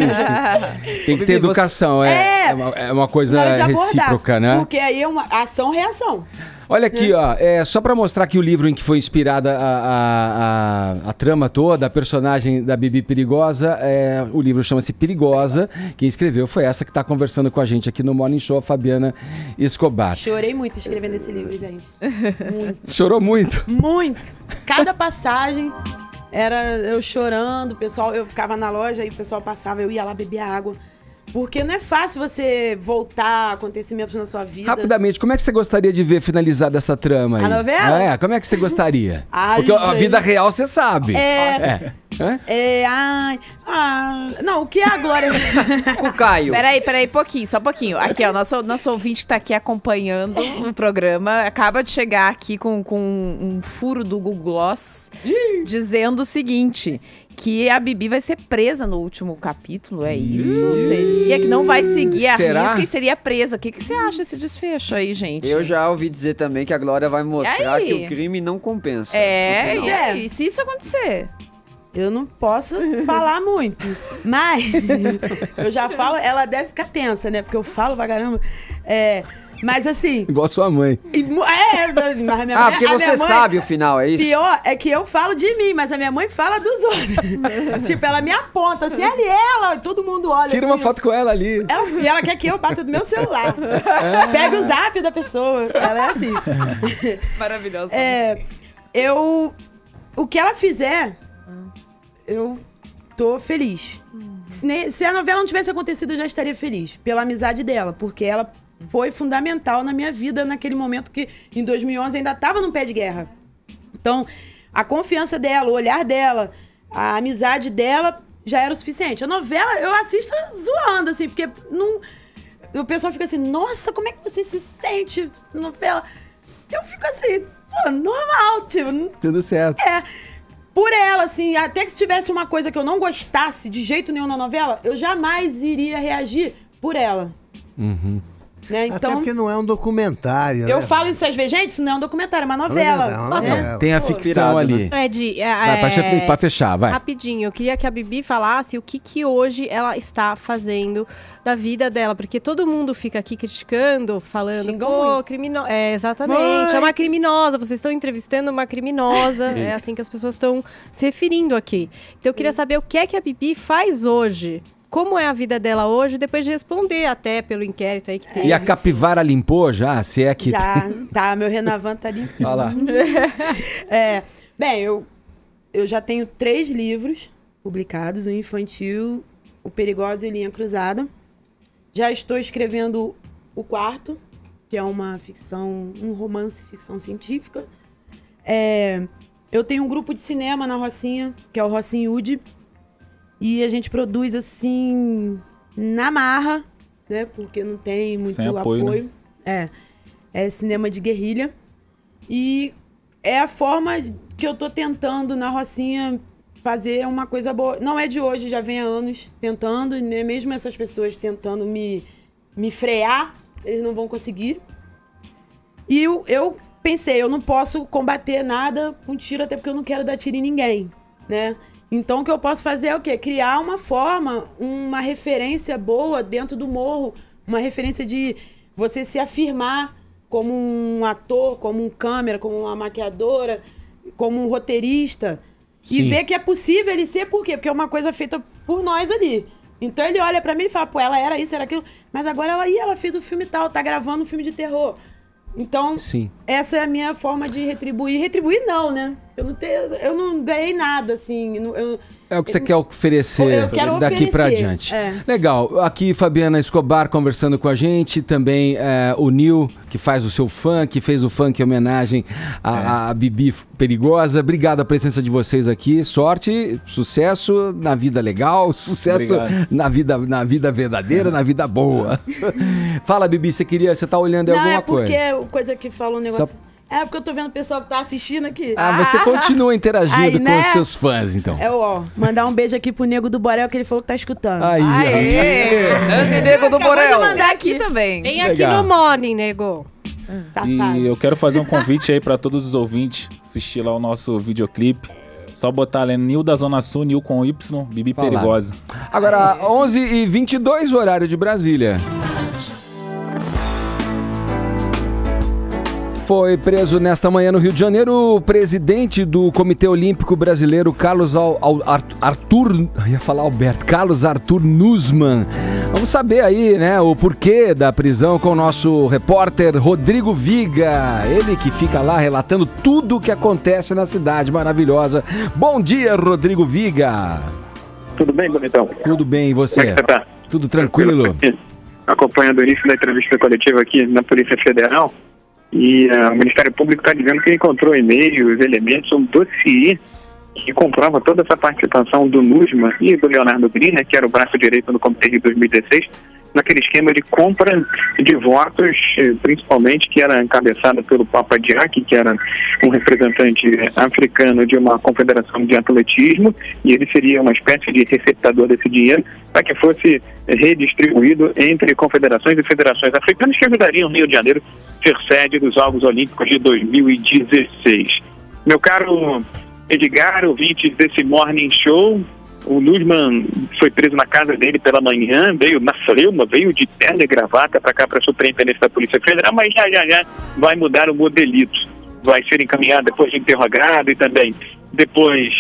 Tem que ter educação, é uma coisa recíproca, né? Porque aí é uma ação-reação. Olha aqui, ó, só pra mostrar aqui o livro em que foi inspirada a trama toda, a personagem da Bibi Perigosa, o livro chama-se Perigosa, quem escreveu foi essa que tá conversando com a gente aqui no Morning Show, a Fabiana Escobar. Chorei muito escrevendo esse livro, gente. Muito. Chorou muito? Muito. Cada passagem era eu chorando, o pessoal, eu ficava na loja e o pessoal passava, eu ia lá beber água. Porque não é fácil você voltar a acontecimentos na sua vida. Rapidamente, como é que você gostaria de ver finalizada essa trama aí? A novela? Como é que você gostaria? Ai, porque a vida real você sabe. Não, o que é a Glória... Com o Caio. Peraí, só um pouquinho. Aqui, ó, nosso ouvinte que tá aqui acompanhando o programa, acaba de chegar aqui com um furo do Google Gloss, dizendo o seguinte... Que a Bibi vai ser presa no último capítulo, é isso? Seria que não vai seguir a risca e seria presa. O que você acha desse desfecho aí, gente? Eu já ouvi dizer também que a Glória vai mostrar que o crime não compensa. E aí? Se isso acontecer? Eu não posso falar muito, mas eu já falo, ela deve ficar tensa, né? Porque eu falo pra caramba. Mas assim... Igual a sua mãe. Mas a minha mãe, porque você sabe o final, é isso? Pior é que eu falo de mim, mas a minha mãe fala dos outros. Tipo, ela me aponta assim, ali ela, todo mundo olha. Tira assim, uma foto com ela ali. E ela quer que eu bata do meu celular. Pega o zap da pessoa. Ela é assim. Maravilhosa. O que ela fizer, eu tô feliz. Se a novela não tivesse acontecido, eu já estaria feliz. Pela amizade dela, porque ela... foi fundamental na minha vida naquele momento que, em 2011, ainda estava no pé de guerra. Então, a confiança dela, o olhar dela, a amizade dela já era o suficiente. A novela, eu assisto zoando, assim, porque o pessoal fica assim, nossa, como é que você se sente na novela? Eu fico assim, pô, normal, tipo... Tudo certo. Por ela, assim, até que se tivesse uma coisa que eu não gostasse de jeito nenhum na novela, eu jamais iria reagir por ela. Né? Então, até porque não é um documentário, eu né? falo isso às vezes, gente, isso não é um documentário, é uma novela. Tem a ficção ali. Pra fechar, vai. Rapidinho, eu queria que a Bibi falasse o que hoje ela está fazendo da vida dela, porque todo mundo fica aqui criticando, falando, criminosa. Exatamente, é uma criminosa, vocês estão entrevistando uma criminosa, é assim que as pessoas estão se referindo aqui. Então eu queria saber o que é que a Bibi faz hoje. Como é a vida dela hoje, depois de responder até pelo inquérito aí que tem. E a capivara limpou já? Se é que... Já, tá, meu Renavan tá limpinho. Olha lá. Bem, eu já tenho 3 livros publicados, o infantil, o Perigosa e Linha Cruzada. Já estou escrevendo o 4º, que é uma ficção, um romance ficção científica. Eu tenho um grupo de cinema na Rocinha, que é o Rocinha UD. E a gente produz, assim, na marra, né? Porque não tem muito apoio. Né? É cinema de guerrilha. E é a forma que eu tô tentando na Rocinha fazer uma coisa boa. Não é de hoje, já vem há anos tentando. Né? Mesmo essas pessoas tentando me frear, eles não vão conseguir. E eu pensei, eu não posso combater nada com tiro, até porque eu não quero dar tiro em ninguém, né? Então, o que eu posso fazer é o quê? Criar uma forma, uma referência boa dentro do morro, uma referência de você se afirmar como um ator, como um câmera, como uma maquiadora, como um roteirista. Sim. E ver que é possível ele ser, por quê? Porque é uma coisa feita por nós ali. Então, ele olha pra mim e fala, pô, ela era isso, era aquilo, mas agora ela fez o filme tal, tá gravando um filme de terror. Então, essa é a minha forma de retribuir. Retribuir não, né? Eu não ganhei nada, assim. É o que você quer oferecer daqui pra adiante. Legal. Aqui, Fabiana Escobar conversando com a gente. Também o Nil, que faz o seu funk, que fez o funk em homenagem à Bibi Perigosa. Obrigado a presença de vocês aqui. Sorte, sucesso na vida legal, sucesso na vida verdadeira, na vida boa. Fala, Bibi, você tá olhando alguma coisa? Não, é porque coisa que falou um negócio... É porque eu tô vendo o pessoal que tá assistindo aqui. Você continua interagindo com os seus fãs, então. Mandar um beijo aqui pro Nego do Borel, que ele falou que tá escutando. Nego do Borel. Pode mandar aqui também. Vem aqui no Morning, Nego. E eu quero fazer um convite aí pra todos os ouvintes assistir lá o nosso videoclipe Só botar ali Nil da Zona Sul, Nil com Y, Bibi Fala. Perigosa. Agora, 11h22, horário de Brasília. Foi preso nesta manhã no Rio de Janeiro o presidente do Comitê Olímpico Brasileiro, Carlos Arthur Nussmann. Vamos saber aí, né, o porquê da prisão com o nosso repórter Rodrigo Viga. Ele que fica lá relatando tudo o que acontece na cidade maravilhosa. Bom dia, Rodrigo Viga. Tudo bem, bonitão? Tudo bem, e você? Como é que você tá? Tudo tranquilo? Acompanhando o início da entrevista coletiva aqui na Polícia Federal, e o Ministério Público está dizendo que encontrou e-mails, elementos, um dossiê que comprova toda essa participação do Nussmann e do Leonardo Griner, que era o braço direito no Comitê de 2016, naquele esquema de compra de votos, principalmente que era encabeçada pelo Papa Diak, que era um representante africano de uma confederação de atletismo, e ele seria uma espécie de receptador desse dinheiro para que fosse redistribuído entre confederações e federações africanas que ajudariam o Rio de Janeiro a ser sede dos Jogos Olímpicos de 2016. Meu caro Edgar, ouvinte desse Morning Show, o Nussmann foi preso na casa dele pela manhã, veio na Fleuma, veio de terno e gravata para cá, para a Superintendência da Polícia Federal, mas já vai mudar o modelito. Vai ser encaminhado depois de interrogado e também depois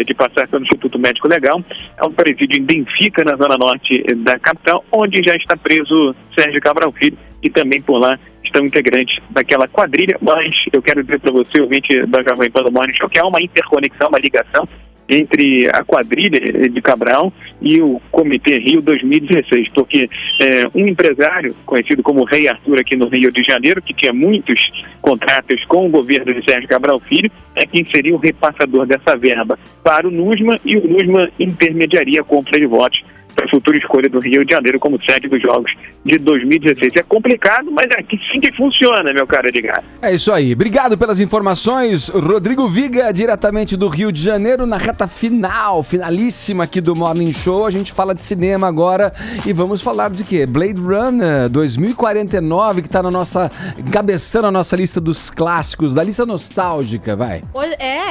de passar pelo Instituto Médico Legal, é um presídio em Benfica, na zona norte da capital, onde já está preso Sérgio Cabral Filho, e também por lá estão integrantes daquela quadrilha. Mas eu quero dizer para você, ouvinte da Jovem Pan do Morning Show, que há uma interconexão, uma ligação entre a quadrilha de Cabral e o Comitê Rio 2016, porque um empresário conhecido como Rei Arthur aqui no Rio de Janeiro, que tinha muitos contratos com o governo de Sérgio Cabral Filho, é quem seria o repassador dessa verba para o Nussmann, e o Nussmann intermediaria a compra de votos para a futura escolha do Rio de Janeiro como sede dos Jogos de 2016. É complicado, mas é aqui sim que funciona, meu caro Edgar. É isso aí. Obrigado pelas informações, Rodrigo Viga, diretamente do Rio de Janeiro, na reta finalíssima aqui do Morning Show. A gente fala de cinema agora e vamos falar de quê? Blade Runner 2049, que está encabeçando a nossa lista dos clássicos, da lista nostálgica, vai.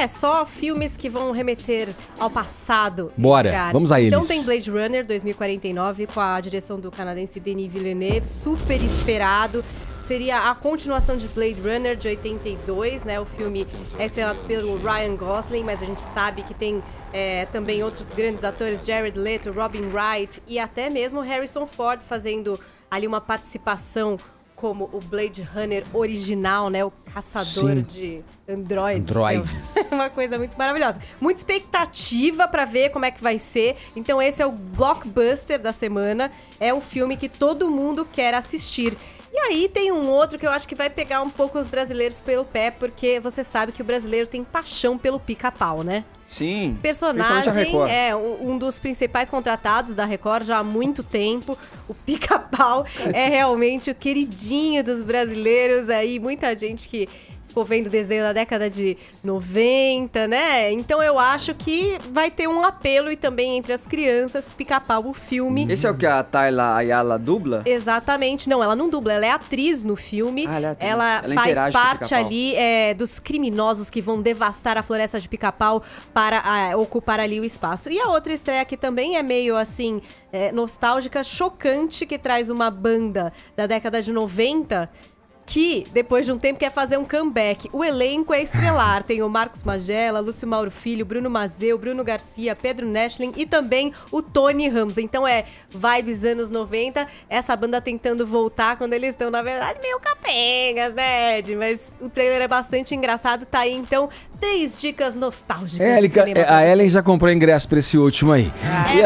Só filmes que vão remeter ao passado. Bora, Edgar. vamos a eles. Então tem Blade Runner 2049, com a direção do canadense Denis Villeneuve, super esperado. Seria a continuação de Blade Runner de 82, né? O filme é estrelado pelo Ryan Gosling, mas a gente sabe que tem também outros grandes atores, Jared Leto, Robin Wright e até mesmo Harrison Ford fazendo ali uma participação como o Blade Runner original, né? O caçador de androides. É uma coisa muito maravilhosa. Muita expectativa pra ver como é que vai ser. Então esse é o blockbuster da semana. É um filme que todo mundo quer assistir. E aí tem um outro que eu acho que vai pegar um pouco os brasileiros pelo pé, porque você sabe que o brasileiro tem paixão pelo Pica-Pau, né? Sim. Personagem é um dos principais contratados da Record já há muito tempo. O Pica-Pau é realmente o queridinho dos brasileiros aí. Muita gente que ficou vendo desenho na década de 90, né? Então eu acho que vai ter um apelo e também entre as crianças, Pica-Pau, o filme. Esse é o que a Tayla Ayala dubla? Exatamente. Não, ela não dubla, ela é atriz no filme. Ela é atriz. Ela faz parte ali dos criminosos que vão devastar a floresta de Pica-Pau para ocupar ali o espaço. E a outra estreia que também é meio assim, nostálgica, chocante, que traz uma banda da década de 90... que, depois de um tempo, quer fazer um comeback. O elenco é estrelar. Tem o Marcos Magela, Lúcio Mauro Filho, Bruno Mazeu, Bruno Garcia, Pedro Neschling e também o Tony Ramos. Então vibes anos 90. Essa banda tentando voltar quando eles estão, na verdade, meio capengas, né, Ed? Mas o trailer é bastante engraçado. Tá aí, então, 3 dicas nostálgicas. A Ellen já comprou ingresso pra esse último aí.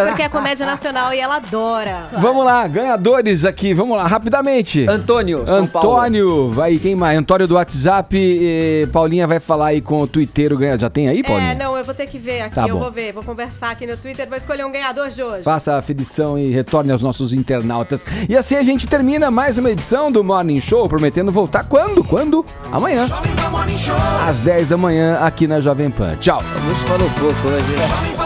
Porque é comédia nacional e ela adora. Vamos lá, ganhadores aqui. Vamos lá, rapidamente. Antônio, São Paulo. Vai, quem mais? Antônio do WhatsApp, Paulinha vai falar aí com o Twitteiro ganhador. Já tem aí, Paulinha? Não, eu vou ter que ver aqui, Tá eu bom. vou ver, vou conversar aqui no Twitter, vou escolher um ganhador de hoje. Faça a aferição e retorne aos nossos internautas. E assim a gente termina mais uma edição do Morning Show, prometendo voltar quando? Amanhã, às 10 da manhã, aqui na Jovem Pan. Tchau. A gente falou pouco hoje.